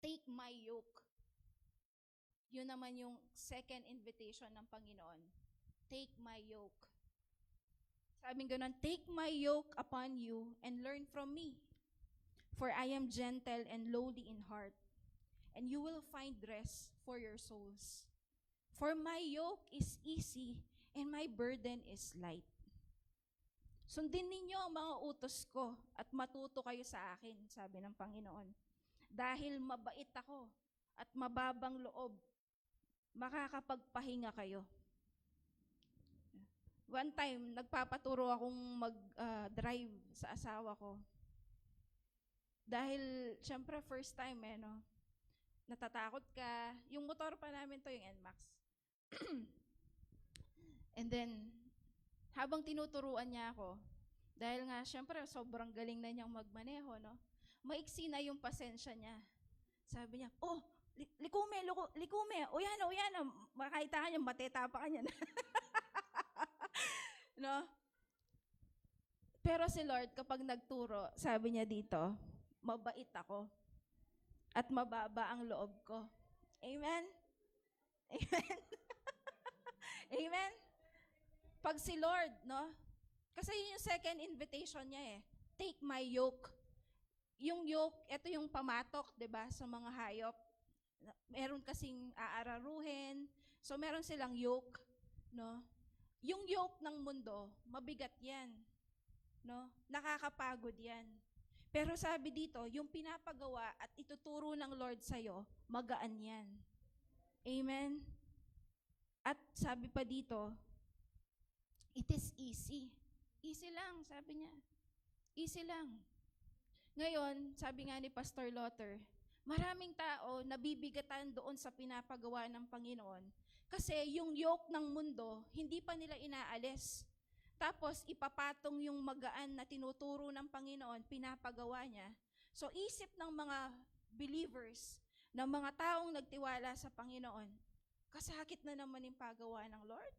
take my yoke. Yun naman yung second invitation ng Panginoon. Take my yoke. Sabing ganun, take my yoke upon you and learn from me. For I am gentle and lowly in heart, and you will find rest for your souls. For my yoke is easy and my burden is light. Sundin ninyo ang mga utos ko at matuto kayo sa akin, sabi ng Panginoon. Dahil mabait ako at mababang loob, makakapagpahinga kayo. One time, nagpapaturo akong mag-drive sa asawa ko. Dahil, syempre, first time no? Natatakot ka. Yung motor pa namin to, yung NMAX. And then, habang tinuturuan niya ako, dahil nga, syempre, sobrang galing na niyang magmaneho, no? Maiksi na yung pasensya niya. Sabi niya, oh, likume, o yan, makakita ka niya, mateta pa ka niya. No? Pero si Lord, kapag nagturo, sabi niya dito, mabait ako at mababa ang loob ko. Amen? Amen? Amen? Pag si Lord, no? Kasi yun yung second invitation niya eh. Take my yoke. Yung yoke, ito yung pamatok, 'di ba, sa mga hayop. Meron kasing aararuhin. So meron silang yoke, no? Yung yoke ng mundo, mabigat 'yan. No? Nakakapagod 'yan. Pero sabi dito, yung pinapagawa at ituturo ng Lord sa'yo, magaan 'yan. Amen? At sabi pa dito, it is easy. Easy lang, sabi niya. Easy lang. Ngayon, sabi nga ni Pastor Lotter, maraming tao nabibigatan doon sa pinapagawa ng Panginoon kasi yung yoke ng mundo, hindi pa nila inaalis. Tapos, ipapatong yung magaan na tinuturo ng Panginoon, pinapagawa niya. So, isip ng mga believers, ng mga taong nagtiwala sa Panginoon, kasakit na naman yung pagawa ng Lord.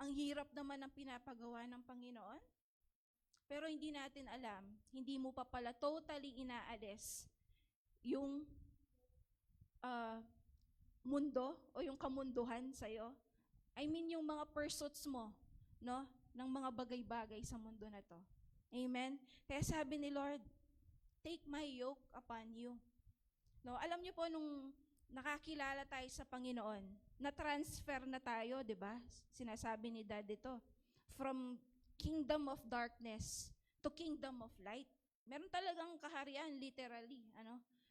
Ang hirap naman ng pinapagawa ng Panginoon. Pero hindi natin alam, hindi mo pa pala totally inaalis yung mundo o yung kamunduhan sa'yo. I mean, yung mga pursuits mo, no? Ng mga bagay-bagay sa mundo na to. Amen? Kaya sabi ni Lord, take my yoke upon you. No? Alam niyo po, nung nakakilala tayo sa Panginoon, na-transfer na tayo, di ba? Sinasabi ni Dad ito, from kingdom of darkness to kingdom of light. Meron talagang kaharian, literally,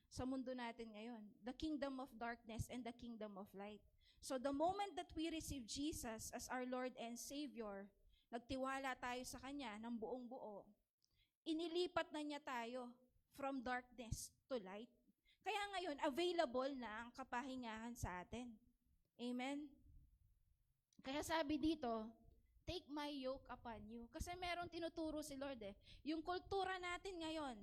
sa mundo natin ngayon. The kingdom of darkness and the kingdom of light. So the moment that we receive Jesus as our Lord and Savior, nagtiwala tayo sa Kanya ng buong buo, inilipat na niya tayo from darkness to light. Kaya ngayon, available na ang kapahingahan sa atin. Amen? Kaya sabi dito, take my yoke upon you. Kasi meron tinuturo si Lord Yung kultura natin ngayon,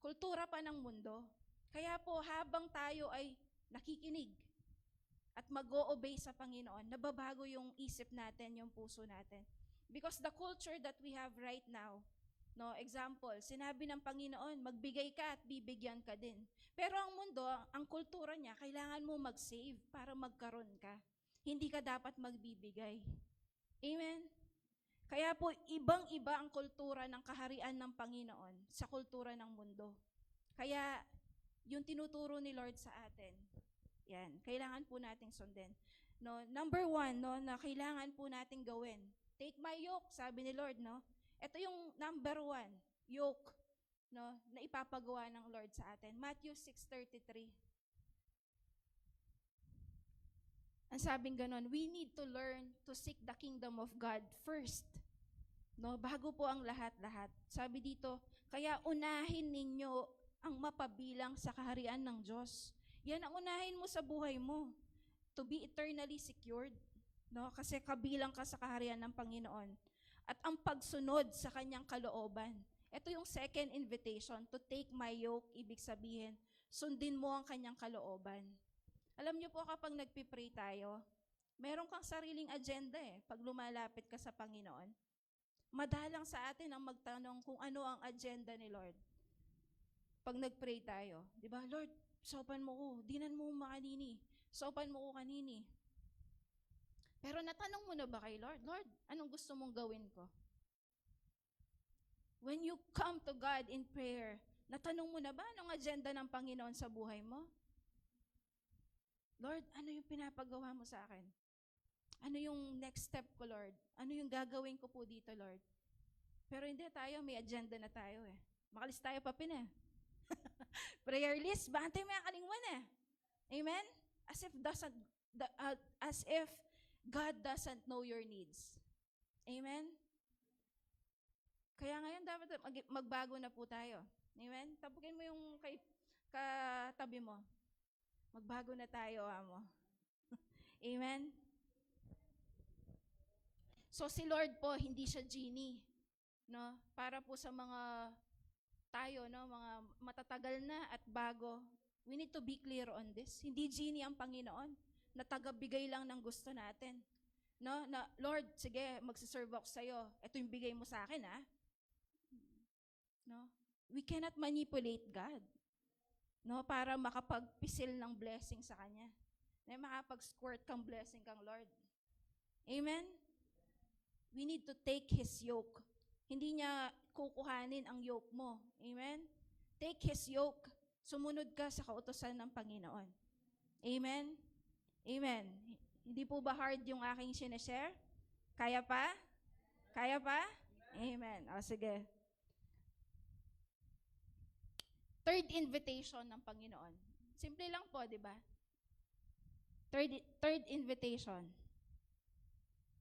kultura pa ng mundo. Kaya po, habang tayo ay nakikinig at mag-o-obey sa Panginoon, nababago yung isip natin, yung puso natin. Because the culture that we have right now, example, sinabi ng Panginoon, magbigay ka at bibigyan ka din. Pero ang mundo, ang kultura niya, kailangan mo mag-save para magkaroon ka. Hindi ka dapat magbibigay. Amen? Kaya po, ibang-iba ang kultura ng kaharian ng Panginoon sa kultura ng mundo. Kaya, yung tinuturo ni Lord sa atin, yan, kailangan po nating sundin. Number 1, na kailangan po nating gawin. Take my yoke, sabi ni Lord, Ito yung number 1, yoke, na ipapagawa ng Lord sa atin. Matthew 6:33. Ang sabing ganon, we need to learn to seek the kingdom of God first. Bago po ang lahat-lahat. Sabi dito, kaya unahin ninyo ang mapabilang sa kaharian ng Diyos. Yan ang unahin mo sa buhay mo. To be eternally secured. Kasi kabilang ka sa kaharian ng Panginoon. At ang pagsunod sa kanyang kalooban. Ito yung second invitation, to take my yoke, ibig sabihin, sundin mo ang kanyang kalooban. Alam niyo po kapag nagpipray tayo, meron kang sariling agenda pag lumalapit ka sa Panginoon. Madalang sa atin ang magtanong kung ano ang agenda ni Lord. Pag nagpray tayo, di ba, Lord, sopan mo ko, dinan mo makanini, sopan mo ko kanini. Pero natanong mo na ba kay Lord, Lord, anong gusto mong gawin ko? When you come to God in prayer, natanong mo na ba anong agenda ng Panginoon sa buhay mo? Lord, ano yung pinapagawa mo sa akin? Ano yung next step ko, Lord? Ano yung gagawin ko po dito, Lord? Pero hindi tayo, may agenda na tayo Makalis tayo pa Prayer list, bantay mo yung kalingwan Amen? As if God doesn't know your needs. Amen? Kaya ngayon dapat magbago na po tayo. Amen? Tapukin mo yung katabi mo. Magbago na tayo, amo. Amen? So si Lord po, hindi siya genie. Para po sa mga tayo, mga matatagal na at bago, we need to be clear on this. Hindi genie ang Panginoon. Na tagabigay lang ng gusto natin. Na, Lord, sige, magsiserve ako sa'yo. Ito yung bigay mo sa akin, We cannot manipulate God. Para makapagpisil ng blessing sa Kanya. Makapag-squirt kang blessing kang Lord. Amen? We need to take His yoke. Hindi niya kukuhanin ang yoke mo. Amen? Take His yoke. Sumunod ka sa kautusan ng Panginoon. Amen? Amen. Hindi po ba hard yung aking sinashare? Kaya pa? Kaya pa? Amen. Sige. Third invitation ng Panginoon. Simple lang po, di ba? Third invitation.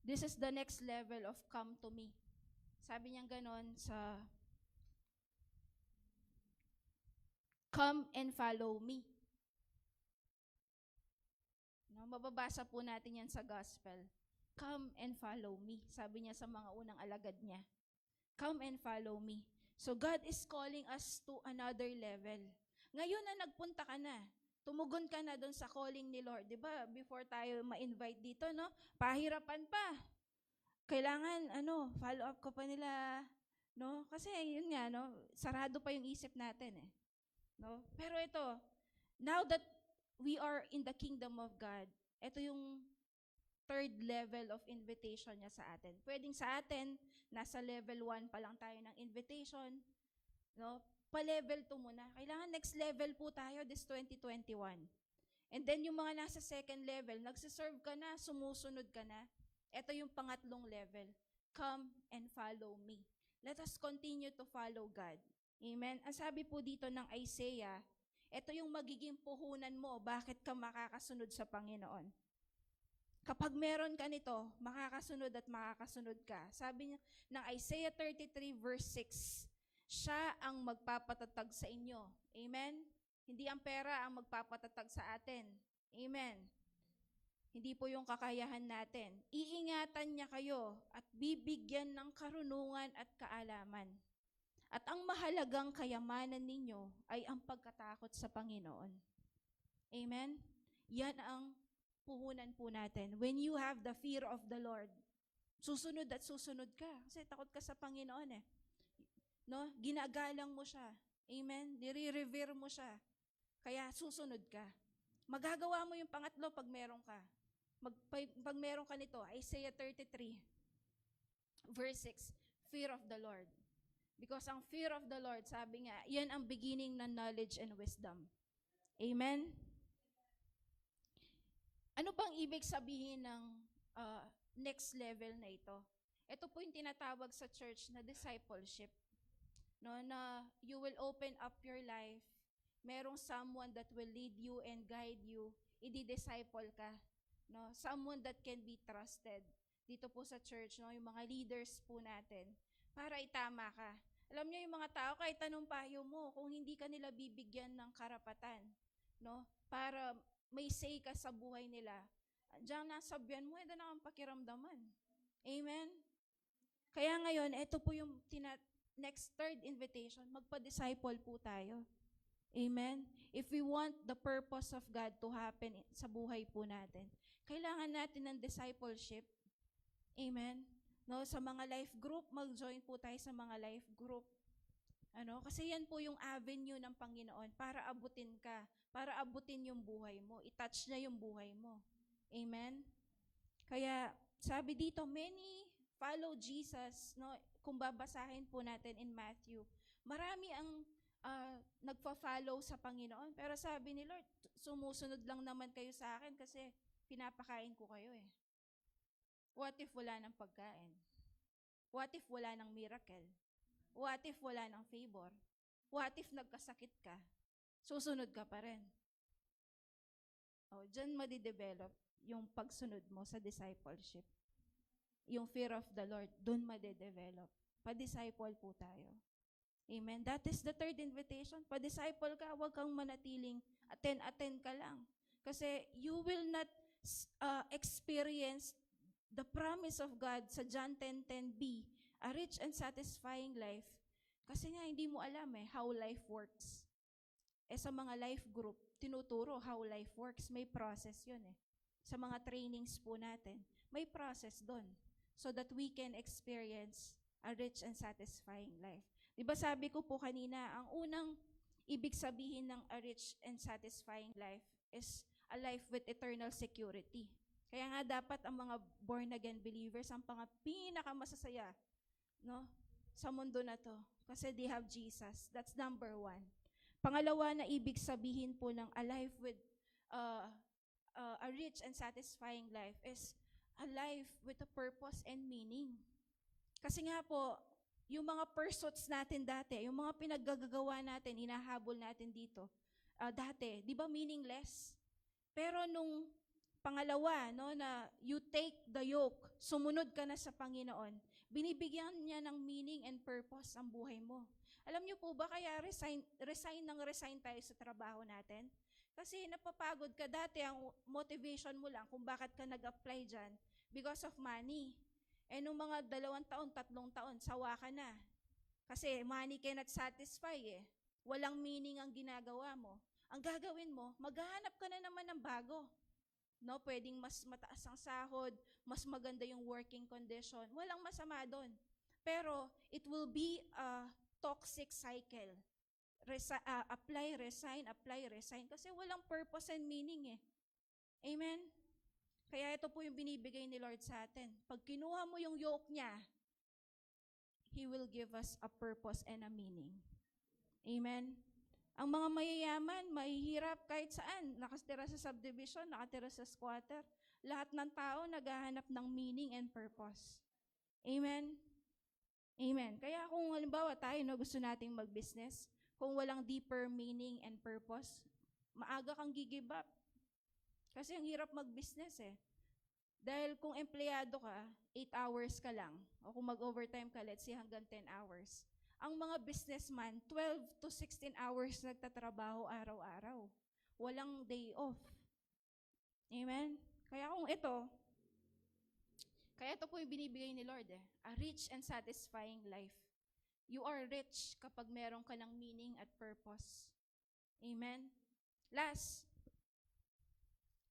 This is the next level of come to me. Sabi niya ganon sa come and follow me. Mababasa po natin yan sa gospel. Come and follow me. Sabi niya sa mga unang alagad niya. Come and follow me. So God is calling us to another level. Ngayon na nagpunta ka na, tumugon ka na doon sa calling ni Lord. Diba? Before tayo ma-invite dito, pahirapan pa. Kailangan, follow up ko pa nila. Kasi yun nga, sarado pa yung isip natin Pero ito, now that we are in the kingdom of God, ito yung third level of invitation niya sa atin. Pwedeng sa atin, nasa level 1 pa lang tayo ng invitation. Pa-level 2 muna. Kailangan next level po tayo this 2021. And then yung mga nasa second level, nagsiserve ka na, sumusunod ka na. Ito yung pangatlong level. Come and follow me. Let us continue to follow God. Amen? Ang sabi po dito ng Isaiah, ito yung magiging puhunan mo, bakit ka makakasunod sa Panginoon. Kapag meron ka nito, makakasunod at makakasunod ka. Sabi niya ng Isaiah 33 verse 6, siya ang magpapatatag sa inyo. Amen? Hindi ang pera ang magpapatatag sa atin. Amen? Hindi po yung kakayahan natin. Iingatan niya kayo at bibigyan ng karunungan at kaalaman. At ang mahalagang kayamanan ninyo ay ang pagkatakot sa Panginoon. Amen? Yan ang puhunan po natin. When you have the fear of the Lord, susunod at susunod ka. Kasi takot ka sa Panginoon eh. No? Ginagalang mo siya. Amen? Nire-revere mo siya. Kaya susunod ka. Magagawa mo yung pangatlo pag meron ka. Pag meron ka nito, Isaiah 33, verse 6, fear of the Lord. Because ang fear of the Lord, sabi nga, yan ang beginning ng knowledge and wisdom. Amen? Ano bang ibig sabihin ng next level na ito? Ito po yung tinatawag sa church na discipleship. No, na you will open up your life. Merong someone that will lead you and guide you. I-disciple ka. No? Someone that can be trusted. Dito po sa church, no? Yung mga leaders po natin. Para itama ka. Alam niyo yung mga tao, kahit anong payo mo, kung hindi ka nila bibigyan ng karapatan, no? Para may say ka sa buhay nila, diyan nasabihan mo, ito na ang pakiramdaman. Amen? Kaya ngayon, ito po yung next third invitation, magpa-disciple po tayo. Amen? If we want the purpose of God to happen sa buhay po natin, kailangan natin ng discipleship. Amen? No, sa mga life group, mag-join po tayo sa mga life group. Ano? Kasi yan po yung avenue ng Panginoon para abutin ka, para abutin yung buhay mo, i-touch niya yung buhay mo. Amen? Kaya sabi dito, many follow Jesus, no? Kung babasahin po natin in Matthew, marami ang nagfa-follow sa Panginoon. Pero sabi ni Lord, sumusunod lang naman kayo sa akin kasi pinapakain ko kayo eh. What if wala ng pagkain? What if wala ng miracle? What if wala ng favor? What if nagkasakit ka? Susunod ka pa rin. Oh, diyan madidevelop yung pagsunod mo sa discipleship. Yung fear of the Lord, doon madidevelop. Pa-disciple po tayo. Amen. That is the third invitation. Pa-disciple ka, huwag kang manatiling attend ka lang. Kasi you will not experience the promise of God sa John 10:10b, a rich and satisfying life. Kasi nga hindi mo alam how life works. Sa mga life group, tinuturo how life works. May process yun Sa mga trainings po natin, may process doon so that we can experience a rich and satisfying life. Diba sabi ko po kanina, ang unang ibig sabihin ng a rich and satisfying life is a life with eternal security. Kaya nga dapat ang mga born-again believers ang pinakamasasaya, no, sa mundo na to. Kasi they have Jesus. That's number one. Pangalawa na ibig sabihin po ng a life with a rich and satisfying life is a life with a purpose and meaning. Kasi nga po, yung mga pursuits natin dati, yung mga pinaggagawa natin, hinahabol natin dito, dati, di ba meaningless? Pero nung pangalawa, no, na you take the yoke, sumunod ka na sa Panginoon, binibigyan niya ng meaning and purpose ang buhay mo. Alam niyo po ba kaya resign tayo sa trabaho natin? Kasi napapagod ka dati, ang motivation mo lang kung bakit ka nag-apply dyan, because of money. Nung mga 2 taon, 3 taon, sawa ka na. Kasi money cannot satisfy Walang meaning ang ginagawa mo. Ang gagawin mo, maghahanap ka na naman ng bago. No, pwedeng mas mataas ang sahod, mas maganda yung working condition. Walang masama doon. Pero it will be a toxic cycle. Apply, resign. Kasi walang purpose and meaning Amen? Kaya ito po yung binibigay ni Lord sa atin. Pag kinuha mo yung yoke niya, He will give us a purpose and a meaning. Amen? Ang mga mayayaman, mahihirap kahit saan. Nakatira sa subdivision, nakatira sa squatter. Lahat ng tao naghahanap ng meaning and purpose. Amen? Amen. Kaya kung halimbawa tayo, no, gusto nating mag-business, kung walang deeper meaning and purpose, maaga kang give up. Kasi ang hirap mag-business eh. Dahil kung empleyado ka, 8 hours ka lang. O kung mag-overtime ka, let's say hanggang 10 hours. Ang mga businessman, 12 to 16 hours nagtatrabaho araw-araw. Walang day off. Amen? Kaya ito po yung binibigay ni Lord eh. A rich and satisfying life. You are rich kapag meron ka ng meaning at purpose. Amen? Last,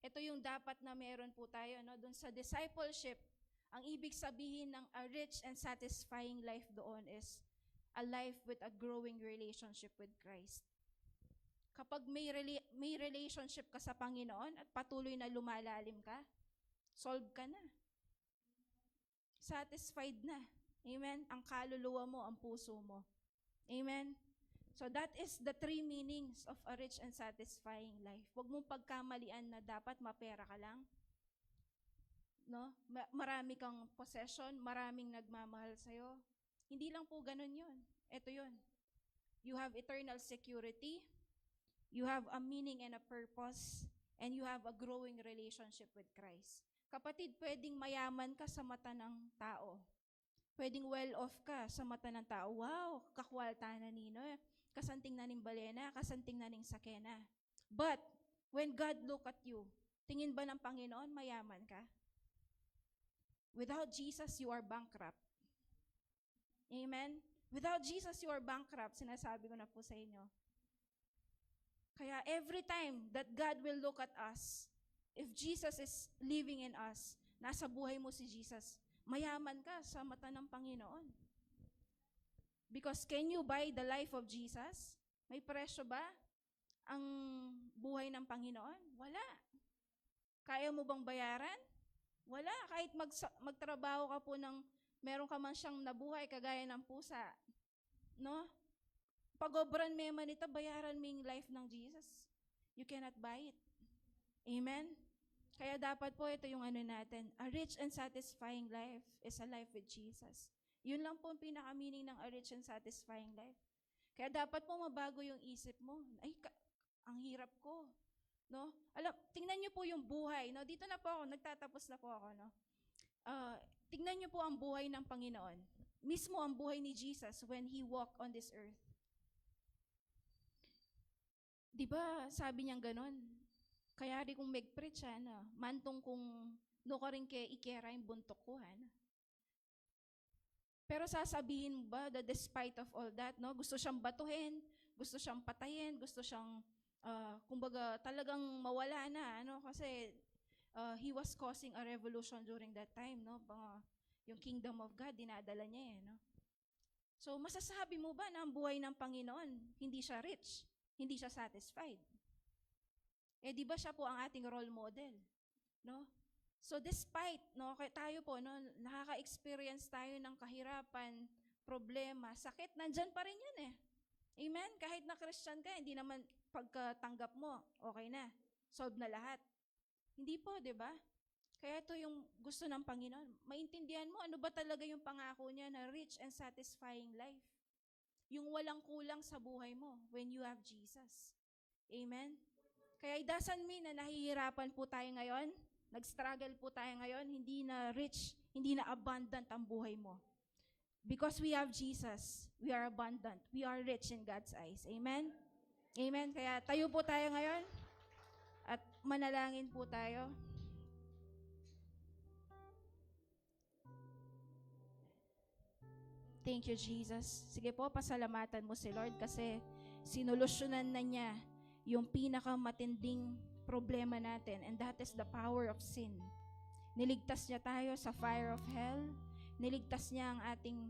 ito yung dapat na meron po tayo, no? Doon sa discipleship, ang ibig sabihin ng a rich and satisfying life doon is a life with a growing relationship with Christ. Kapag may relationship ka sa Panginoon at patuloy na lumalalim ka, solve ka na. Satisfied na. Amen? Ang kaluluwa mo, ang puso mo. Amen? So that is the 3 meanings of a rich and satisfying life. Huwag mong pagkamalian na dapat mapera ka lang. No? Marami kang possession, maraming nagmamahal sa'yo. Hindi lang po ganun yun. Ito yun. You have eternal security, you have a meaning and a purpose, and you have a growing relationship with Christ. Kapatid, pwedeng mayaman ka sa mata ng tao. Pwedeng well-off ka sa mata ng tao. Wow, kakwalta na nino. Kasanting na ning balena, kasanting na ning sakena. But, when God look at you, tingin ba ng Panginoon, mayaman ka? Without Jesus, you are bankrupt. Amen? Without Jesus, you are bankrupt. Sinasabi ko na po sa inyo. Kaya every time that God will look at us, if Jesus is living in us, nasa buhay mo si Jesus, mayaman ka sa mata ng Panginoon. Because can you buy the life of Jesus? May presyo ba ang buhay ng Panginoon? Wala. Kaya mo bang bayaran? Wala. Kahit magtrabaho ka po ng meron ka man siyang nabuhay kagaya ng pusa. No? Pag-obran may manita, bayaran mo yung life ng Jesus. You cannot buy it. Amen? Kaya dapat po ito yung natin. A rich and satisfying life is a life with Jesus. Yun lang po ang pinaka-meaning ng a rich and satisfying life. Kaya dapat po mabago yung isip mo. Ay, ang hirap ko. No? Tingnan niyo po yung buhay. No? Dito na po ako, nagtatapos na po ako. No? Tingnan niyo po ang buhay ng Panginoon. Mismo ang buhay ni Jesus when He walked on this earth. Di ba sabi niyang ganon? Kaya rin kung mag-preach siya, mantong kung no ka rin kay ikera yung buntok ko, Pero sasabihin mo ba that despite of all that, no, gusto siyang batuhin, gusto siyang patayin, gusto siyang, kumbaga talagang mawala na, kasi he was causing a revolution during that time, no? Yung kingdom of God, dinadala niya no? So, masasabi mo ba na ang buhay ng Panginoon, hindi siya rich, hindi siya satisfied? Di ba siya po ang ating role model, no? So, despite, no, tayo po, no, nakaka-experience tayo ng kahirapan, problema, sakit, nandyan pa rin yan Amen? Kahit na Christian ka, hindi naman pagkatanggap mo, okay na, solve na lahat. Hindi po, di ba? Kaya ito yung gusto ng Panginoon. Maintindihan mo, ano ba talaga yung pangako niya na rich and satisfying life? Yung walang kulang sa buhay mo when you have Jesus. Amen? Kaya it doesn't mean na nahihirapan po tayo ngayon, nag-struggle po tayo ngayon, hindi na rich, hindi na abundant ang buhay mo. Because we have Jesus, we are abundant, we are rich in God's eyes. Amen? Amen? Kaya tayo po tayo ngayon at manalangin po tayo. Thank you, Jesus. Sige po, pasalamatan mo si Lord kasi sinolusyonan na niya yung pinakamatinding problema natin, and that is the power of sin. Niligtas niya tayo sa fire of hell. Niligtas niya ang ating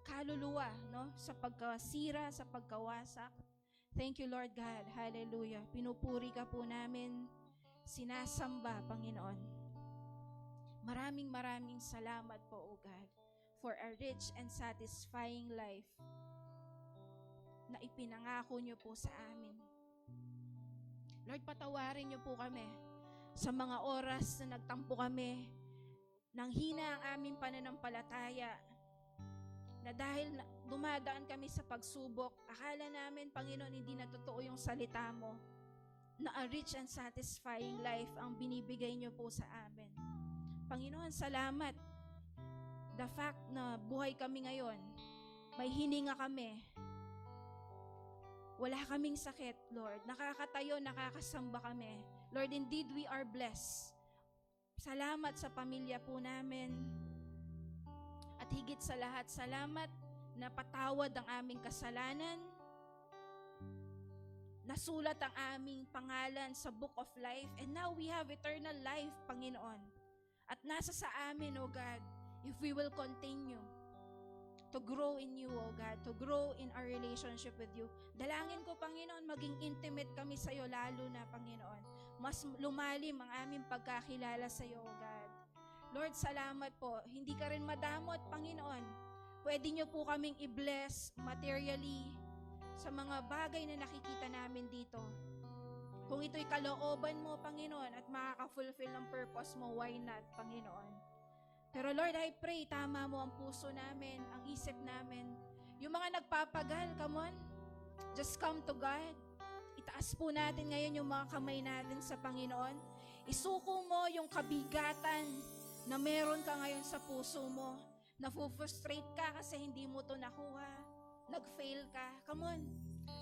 kaluluwa, no? Sa pagkasira, sa pagkawasak. Thank you, Lord God. Hallelujah. Pinupuri ka po namin. Sinasamba, Panginoon. Maraming salamat po, O God, for a rich and satisfying life na ipinangako niyo po sa amin. Lord, patawarin niyo po kami sa mga oras na nagtampo kami, nang hina ang aming pananampalataya, na dahil dumadaan kami sa pagsubok, akala namin, Panginoon, hindi na totoo yung salita mo, na a rich and satisfying life ang binibigay niyo po sa amin. Panginoon, salamat. The fact na buhay kami ngayon, may hininga kami, wala kaming sakit, Lord. Nakakatayo, nakakasamba kami. Lord, indeed, we are blessed. Salamat sa pamilya po namin. At higit sa lahat, salamat na patawad ang aming kasalanan. Nasulat ang aming pangalan sa Book of Life. And now we have eternal life, Panginoon. At nasa sa amin, O God, if we will continue to grow in you, O God, to grow in our relationship with you. Dalangin ko, Panginoon, maging intimate kami sa iyo, lalo na, Panginoon. Mas lumalim ang aming pagkakilala sa iyo, O God. Lord, salamat po. Hindi ka rin madamot, Panginoon. Pwede niyo po kaming i-bless materially sa mga bagay na nakikita namin dito. Kung ito'y kalooban mo, Panginoon, at makaka-fulfill ng purpose mo, why not, Panginoon? Pero Lord, I pray, tama mo ang puso namin, ang isip namin. Yung mga nagpapagal, come on, just come to God. Itaas po natin ngayon yung mga kamay natin sa Panginoon. Isuko mo yung kabigatan na meron ka ngayon sa puso mo. Nafu-frustrate ka kasi hindi mo to nakuha. Nag-fail ka. Come on,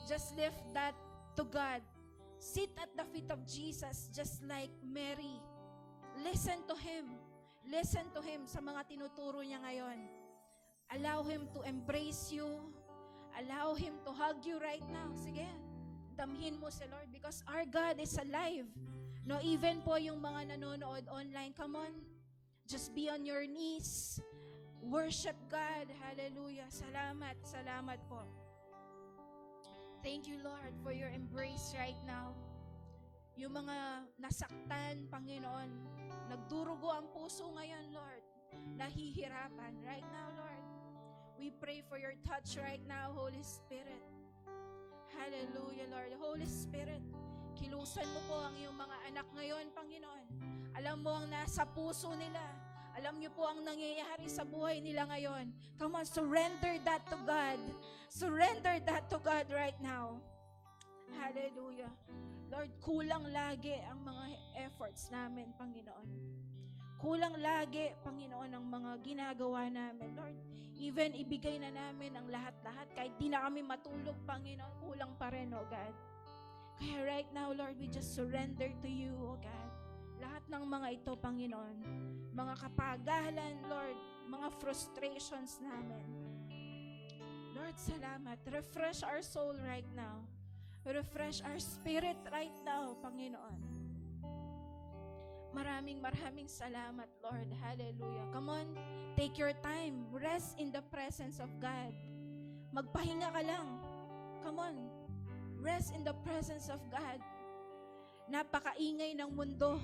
just lift that to God. Sit at the feet of Jesus just like Mary. Listen to Him. Listen to Him sa mga tinuturo niya ngayon. Allow Him to embrace you. Allow Him to hug you right now. Sige, damhin mo si Lord because our God is alive. No, even po yung mga nanonood online, come on. Just be on your knees. Worship God. Hallelujah. Salamat, salamat po. Thank you, Lord, for your embrace right now. Yung mga nasaktan, Panginoon, nagdurugo ang puso ngayon, Lord. Nahihirapan. Right now, Lord, we pray for your touch right now, Holy Spirit. Hallelujah, Lord. Holy Spirit, kilusan mo po ang iyong mga anak ngayon, Panginoon. Alam mo ang nasa puso nila. Alam niyo po ang nangyayari sa buhay nila ngayon. Come on, surrender that to God. Surrender that to God right now. Hallelujah. Lord, kulang lagi ang mga efforts namin, Panginoon. Kulang lagi, Panginoon, ang mga ginagawa namin. Lord, even ibigay na namin ang lahat-lahat. Kahit di na kami matulog, Panginoon, kulang pa rin, O God. Kaya right now, Lord, we just surrender to you, O God. Lahat ng mga ito, Panginoon. Mga kapagalan, Lord. Mga frustrations namin. Lord, salamat. Refresh our soul right now. Refresh our spirit right now, Panginoon. Maraming salamat, Lord. Hallelujah. Come on, take your time. Rest in the presence of God. Magpahinga ka lang. Come on. Rest in the presence of God. Napakaingay ng mundo.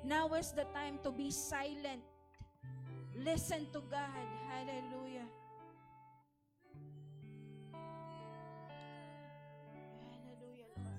Now is the time to be silent. Listen to God. Hallelujah. Hallelujah, Lord.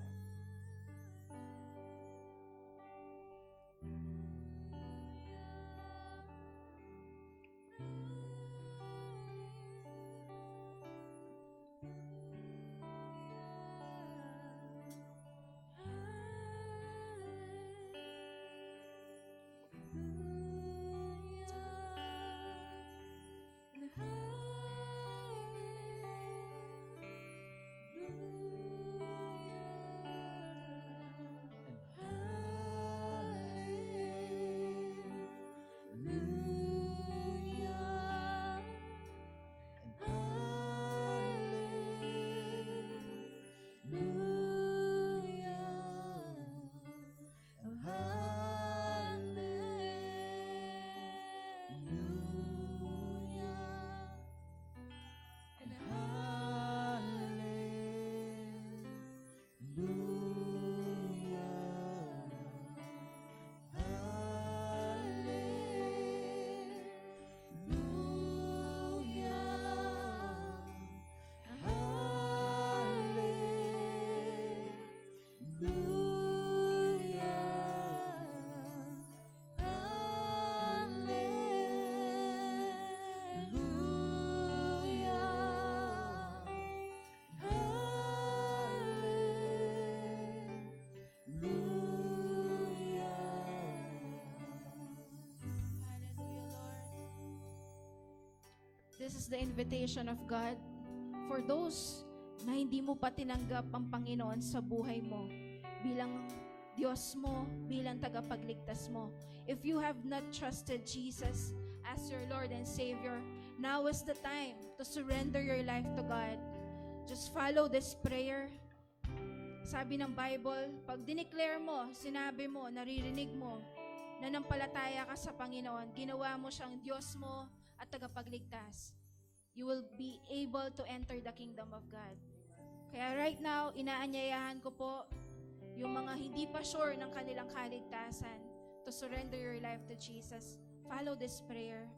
this is the invitation of God for those na hindi mo pa tinanggap ang Panginoon sa buhay mo bilang Diyos mo, bilang tagapagligtas mo. If you have not trusted Jesus as your Lord and Savior, now is the time to surrender your life to God. Just follow this prayer. Sabi ng Bible, pag dineclare mo, sinabi mo, naririnig mo, nanampalataya ka sa Panginoon, ginawa mo siyang Diyos mo at tagapagligtas, you will be able to enter the kingdom of God. Kaya right now, inaanyayahan ko po yung mga hindi pa sure ng kanilang kaligtasan to surrender your life to Jesus. Follow this prayer.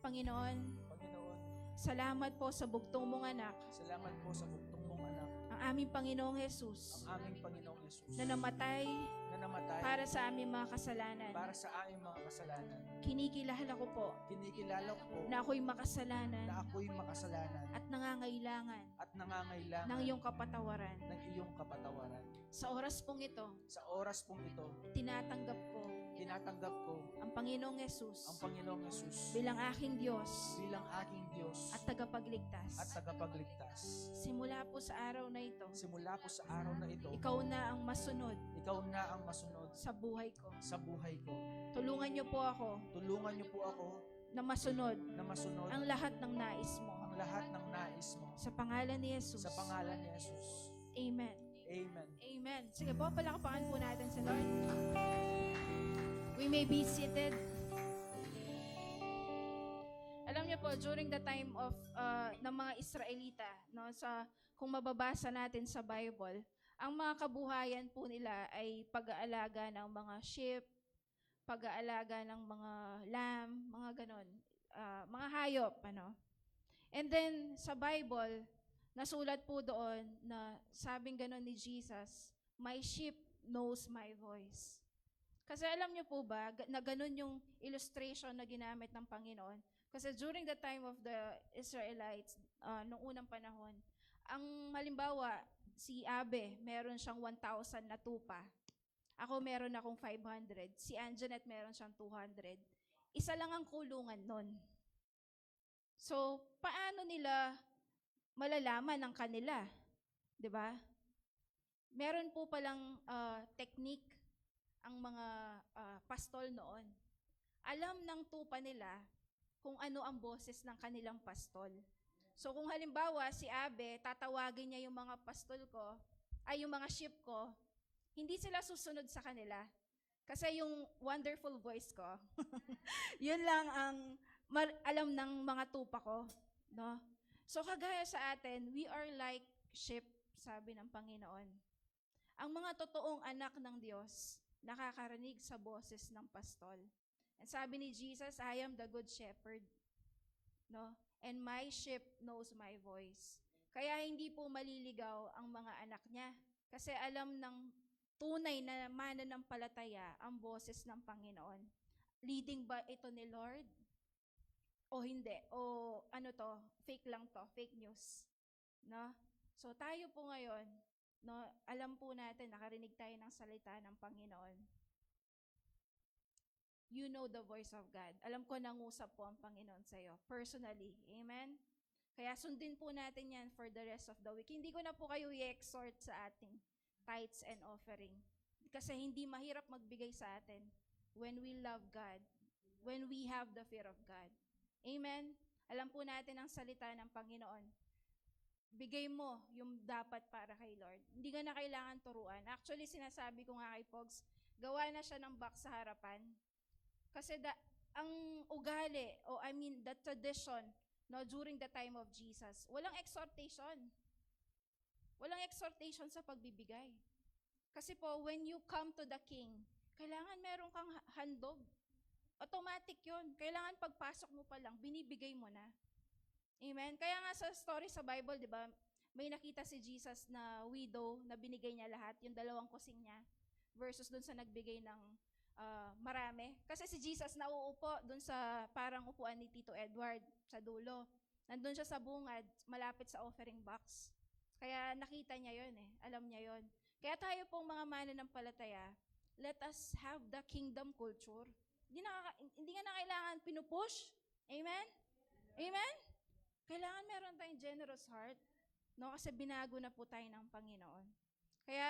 Panginoon,
Panginoon,
salamat po sa bugtong mong anak,
salamat po sa bugtong mong anak,
ang aming Panginoong Jesus,
ang aming Panginoong Yesus,
na namatay
na namatay
para sa aming mga kasalanan.
para sa aming mga kasalanan.
Kinikilala ko po
Kinikilala ko po
na ako'y makasalanan
na ako'y makasalanan
at nangangailangan
at nangangailangan
ng iyong kapatawaran.
ng iyong kapatawaran.
Sa oras pong ito,
Sa oras pong ito,
tinatanggap ko
tinatanggap ko
ang Panginoong Yesus
ang Panginoong Yesus
bilang aking Diyos
bilang aking Diyos
at tagapagligtas.
at tagapagligtas.
Simula po sa araw na ito,
Simula po sa araw na ito,
ikaw na ang masunod
ikaw na ang masunod
sa buhay ko.
sa buhay ko.
Tulungan niyo po ako
Tulungan niyo po ako
na masunod
na masunod
ang lahat ng nais mo.
ang lahat ng nais mo.
Sa pangalan ni Jesus.
Sa pangalan ni Jesus.
Amen.
Amen.
Amen. Sige po, palakpakan po natin si Lord. We may be seated. Alam niyo po, during the time of ng mga Israelita, no, kung mababasa natin sa Bible, ang mga kabuhayan po nila ay pag-aalaga ng mga sheep, pag-aalaga ng mga lamb, mga ganon, mga hayop, ano. And then sa Bible, nasulat po doon na sabing ganon ni Jesus, "My sheep knows my voice." Kasi alam niyo po ba na ganun yung illustration na ginamit ng Panginoon? Kasi during the time of the Israelites, nung unang panahon, ang halimbawa, si Abe, meron siyang 1,000 na tupa. Ako meron akong 500. Si Anjanette meron siyang 200. Isa lang ang kulungan nun. So, paano nila malalaman ang kanila? 'Di ba? Meron po palang technique ang mga pastol noon. Alam ng tupa nila kung ano ang boses ng kanilang pastol. So kung halimbawa si Abe, tatawagin niya yung mga pastol ko, ay yung mga sheep ko, hindi sila susunod sa kanila. Kasi yung wonderful voice ko, yun lang ang alam ng mga tupa ko. No? So kagaya sa atin, we are like sheep, sabi ng Panginoon. Ang mga totoong anak ng Diyos, nakakarinig sa boses ng pastol. And sabi ni Jesus, I am the good shepherd. No? And my sheep knows my voice. Kaya hindi po maliligaw ang mga anak niya. Kasi alam ng tunay na mananampalataya ang boses ng Panginoon. Leading ba ito ni Lord? O hindi? O ano to? Fake lang to? Fake news? No? So tayo po ngayon, no, alam po natin, nakarinig tayo ng salita ng Panginoon. You know the voice of God. Alam ko nangusap po ang Panginoon sa iyo, personally. Amen? Kaya sundin po natin yan for the rest of the week. Hindi ko na po kayo i-exhort sa ating tithes and offering. Kasi hindi mahirap magbigay sa atin when we love God, when we have the fear of God. Amen? Alam po natin ang salita ng Panginoon. Bigay mo yung dapat para kay Lord. Hindi ka na kailangan turuan. Actually, sinasabi ko nga kay Pogs, gawa na siya ng box sa harapan. Kasi ang ugali, the tradition, no, during the time of Jesus, walang exhortation. Walang exhortation sa pagbibigay. Kasi po, when you come to the King, kailangan meron kang handog. Automatic yun. Kailangan pagpasok mo pa lang, binibigay mo na. Amen? Kaya nga sa story sa Bible, di ba, may nakita si Jesus na widow na binigay niya lahat, yung 2 kusing niya, versus dun sa nagbigay ng marami. Kasi si Jesus nauupo dun sa parang upuan ni Tito Edward sa dulo. Nandun siya sa bungad, malapit sa offering box. Kaya nakita niya yon alam niya yon. Kaya tayo pong mga mananampalataya, let us have the kingdom culture. Hindi nga na kailangan pinupush. Amen? Amen? kailangan meron tayong generous heart, no? Kasi binago na po tayo ng Panginoon. Kaya,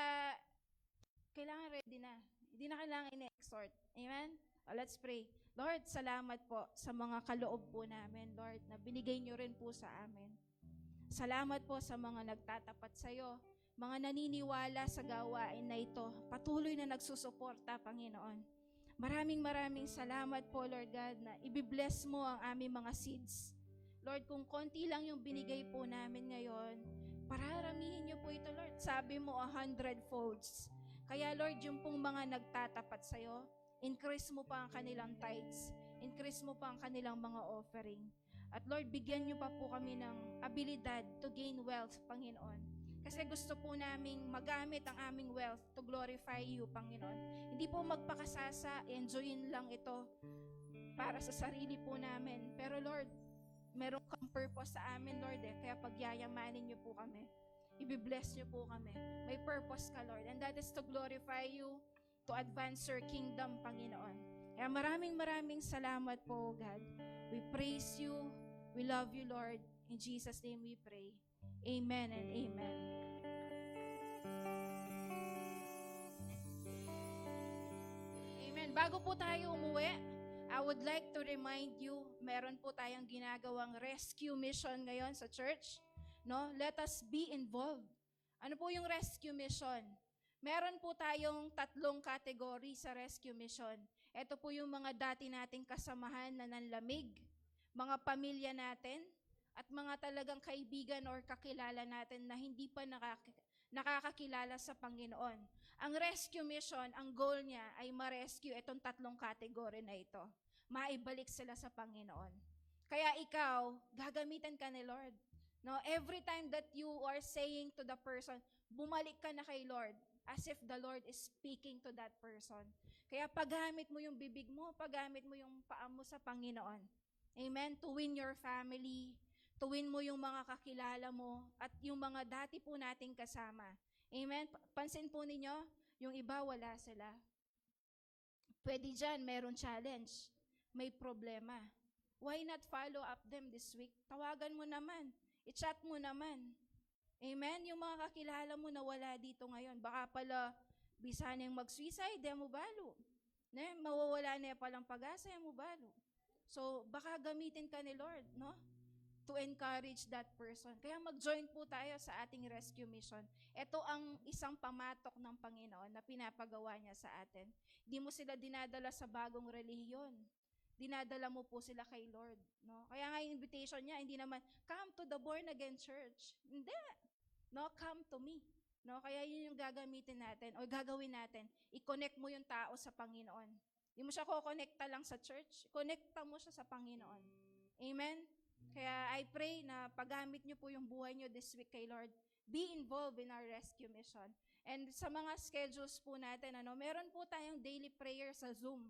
kailangan ready na. Hindi na kailangan i-exhort. Amen? Let's pray. Lord, salamat po sa mga kaloob po namin, Lord, na binigay nyo rin po sa amin. Salamat po sa mga nagtatapat sa'yo, mga naniniwala sa gawain na ito, patuloy na nagsusuporta, Panginoon. Maraming salamat po, Lord God, na ibibless mo ang aming mga seeds. Lord, kung konti lang yung binigay po namin ngayon, pararamihin niyo po ito, Lord. Sabi mo, 100-folds. Kaya, Lord, yung pong mga nagtatapat sa'yo, increase mo pa ang kanilang tithes. Increase mo pa ang kanilang mga offering. At Lord, bigyan niyo pa po kami ng abilidad to gain wealth, Panginoon. Kasi gusto po naming magamit ang aming wealth to glorify you, Panginoon. Hindi po magpakasasa, enjoyin lang ito para sa sarili po namin. Pero Lord, meron kang purpose sa amin, Lord, Kaya pagyayamanin niyo po kami. Ibibless niyo po kami. May purpose ka, Lord. And that is to glorify you, to advance your kingdom, Panginoon. Kaya maraming salamat po, God. We praise you. We love you, Lord. In Jesus' name we pray. Amen and amen. Amen. Bago po tayo umuwi, I would like to remind you, meron po tayong ginagawang rescue mission ngayon sa church. No? Let us be involved. Ano po yung rescue mission? Meron po tayong 3 category sa rescue mission. Ito po yung mga dati nating kasamahan na nanlamig, mga pamilya natin, at mga talagang kaibigan or kakilala natin na hindi pa nakakakilala sa Panginoon. Ang rescue mission, ang goal niya ay ma-rescue itong 3 category na ito. Maibalik sila sa Panginoon. Kaya ikaw, gagamitan ka ni Lord. No, every time that you are saying to the person, bumalik ka na kay Lord, as if the Lord is speaking to that person. Kaya paggamit mo yung bibig mo, paggamit mo yung paa mo sa Panginoon. Amen? To win your family, to win mo yung mga kakilala mo, at yung mga dati po nating kasama. Amen? Pansin po ninyo, yung iba wala sila. Pwede dyan, meron challenge, may problema. Why not follow up them this week? Tawagan mo naman, i-chat mo naman. Amen? Yung mga kakilala mo na wala dito ngayon, baka pala bisa na yung mag-suicide, mo balo. Mawawala na palang pag-asa, mo balo. So, baka gamitin ka ni Lord, no? To encourage that person. Kaya mag-join po tayo sa ating rescue mission. Ito ang isang pamatok ng Panginoon na pinapagawa niya sa atin. Hindi mo sila dinadala sa bagong relihiyon. Dinadala mo po sila kay Lord. No? Kaya nga yung invitation niya, hindi naman, come to the born again church. Hindi. No, come to me. No? Kaya yun yung gagamitin natin o gagawin natin. I-connect mo yung tao sa Panginoon. Hindi mo siya kukonekta lang sa church. Connecta mo siya sa Panginoon. Amen? Kaya I pray na paggamit niyo po yung buhay niyo this week kay Lord. Be involved in our rescue mission. And sa mga schedules po natin, meron po tayong daily prayer sa Zoom.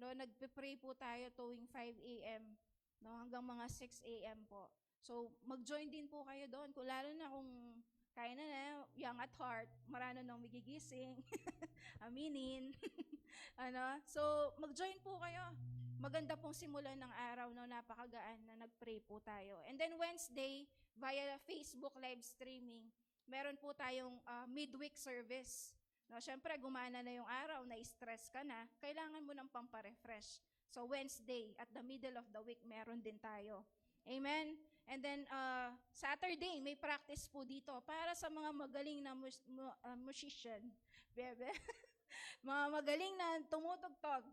No, nagpe-pray po tayo tuwing 5 a.m. No, hanggang mga 6 a.m. po. So, mag-join din po kayo doon. Lalo na kung kaya na, young at heart, marano nang magigising. Aminin. So, mag-join po kayo. Maganda pong simulan ng araw, no, napakagaan na nag-pray po tayo. And then Wednesday, via Facebook live streaming, meron po tayong midweek service. No, syempre, gumana na yung araw, na-stress ka na, kailangan mo ng pamparefresh. So Wednesday, at the middle of the week, meron din tayo. Amen? And then Saturday, may practice po dito para sa mga magaling na musician. Bebe. Mga magaling na tumutugtog.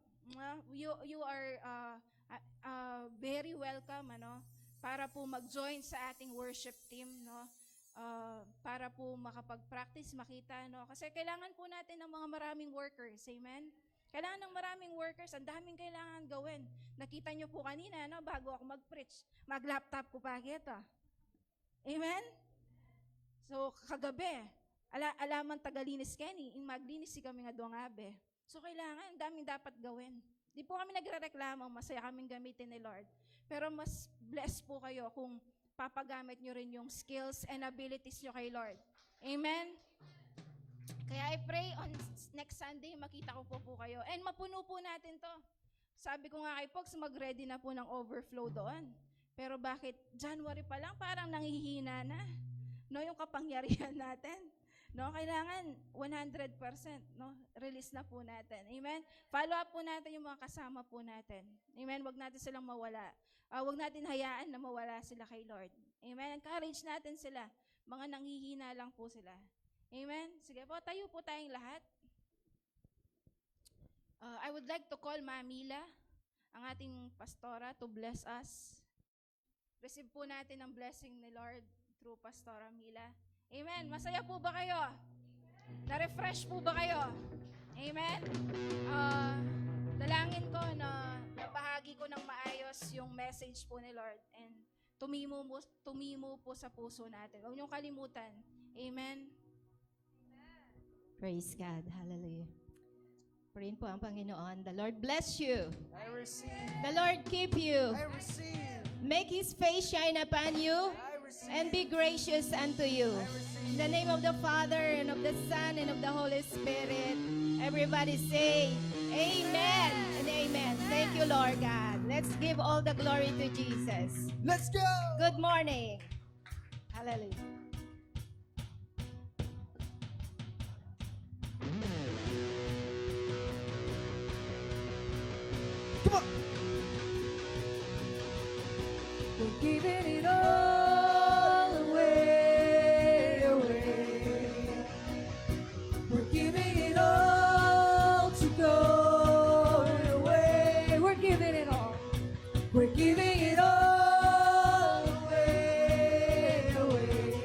You are very welcome, para po mag-join sa ating worship team, para po makapag-practice, makita, kasi kailangan po natin ng mga maraming workers. Amen? Kailangan ng maraming workers, ang daming kailangan gawin. Nakita nyo po kanina, bago ako mag-preach, mag-laptop ko pa kita. Amen? So, kagabi, alaman tagalinis Kenny, maglinis si kami nga duwangabe. So, kailangan, daming dapat gawin. Di po kami nagre-reklamo, masaya kaming gamitin ni Lord. Pero mas blessed po kayo kung papagamit nyo rin yung skills and abilities nyo kay Lord. Amen? Kaya I pray on next Sunday, makita ko po kayo. And mapuno po natin to. Sabi ko nga kay Pogs, mag-ready na po ng overflow doon. Pero bakit January pa lang parang nanghihina na? No, yung kapangyarihan natin. No, kailangan 100%, no, release na po natin. Amen. Follow up po natin yung mga kasama po natin. Amen. Wag natin silang mawala. Wag natin hayaan na mawala sila kay Lord. Amen. Encourage natin sila. Mga nanghihina lang po sila. Amen. Sige po, tayo po tayong lahat. I would like to call Mamila, ang ating pastora, to bless us. Receive po natin ang blessing ni Lord through Pastora Mila. Amen. Masaya po ba kayo? Na-refresh po ba kayo? Amen. Dalangin ko na nabahagi ko ng maayos yung message po ni Lord and tumimo po sa puso natin. Huwag niyong kalimutan. Amen.
Praise God. Hallelujah. Purihin po ang Panginoon. The Lord bless you.
I receive.
The Lord keep you.
I receive.
Make His face shine upon you
I receive.
and be gracious unto you. In the name of the Father and of the Son and of the Holy Spirit. Everybody say amen and amen. Thank you, Lord God. Let's give all the glory to Jesus.
Let's go.
Good morning. Hallelujah.
Come on.
We're giving it all away, away. We're giving it all to go away. We're giving it all. We're giving it all away, away.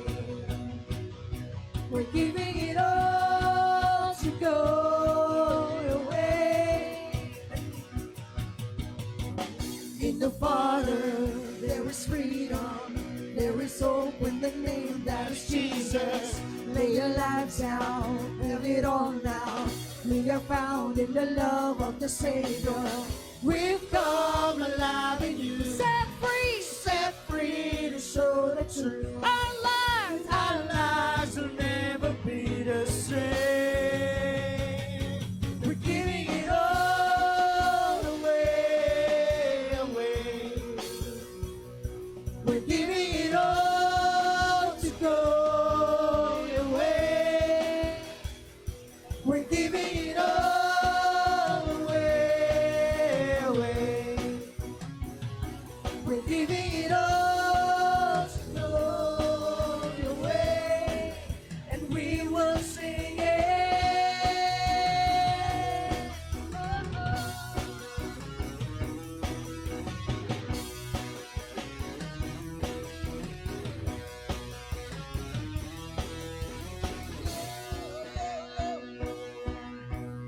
We're giving it all to go away. In the Father, there is freedom. There is hope in the name that is Jesus. Lay your lives down, live it all now. We are found in the love of the Savior. We've come alive in you. Set free to show the truth. Our lives will never be the same. We're giving it all away, away. We're giving it all to go away. We're giving it all away, away. We're giving it all to go away, and we will sing it.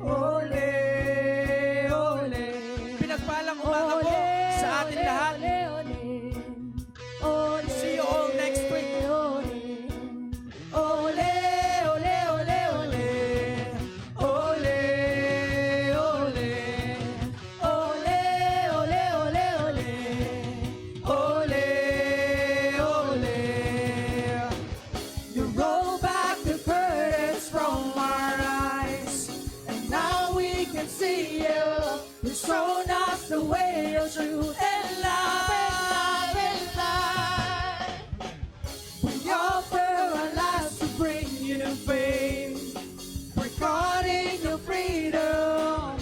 Ole, ole.
Pinagpalang umaga po sa atin lahat. See you all next week.
Ole, ole, ole, ole. Ole, ole. Ole, ole, ole, ole. Ole, ole. You roll back the curtains from our eyes, and now we can see you. You've shown us the way of truth and life, and life. We offer our lives to bring you to faith. We're caught in your freedom.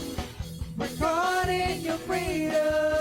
We're caught in your freedom.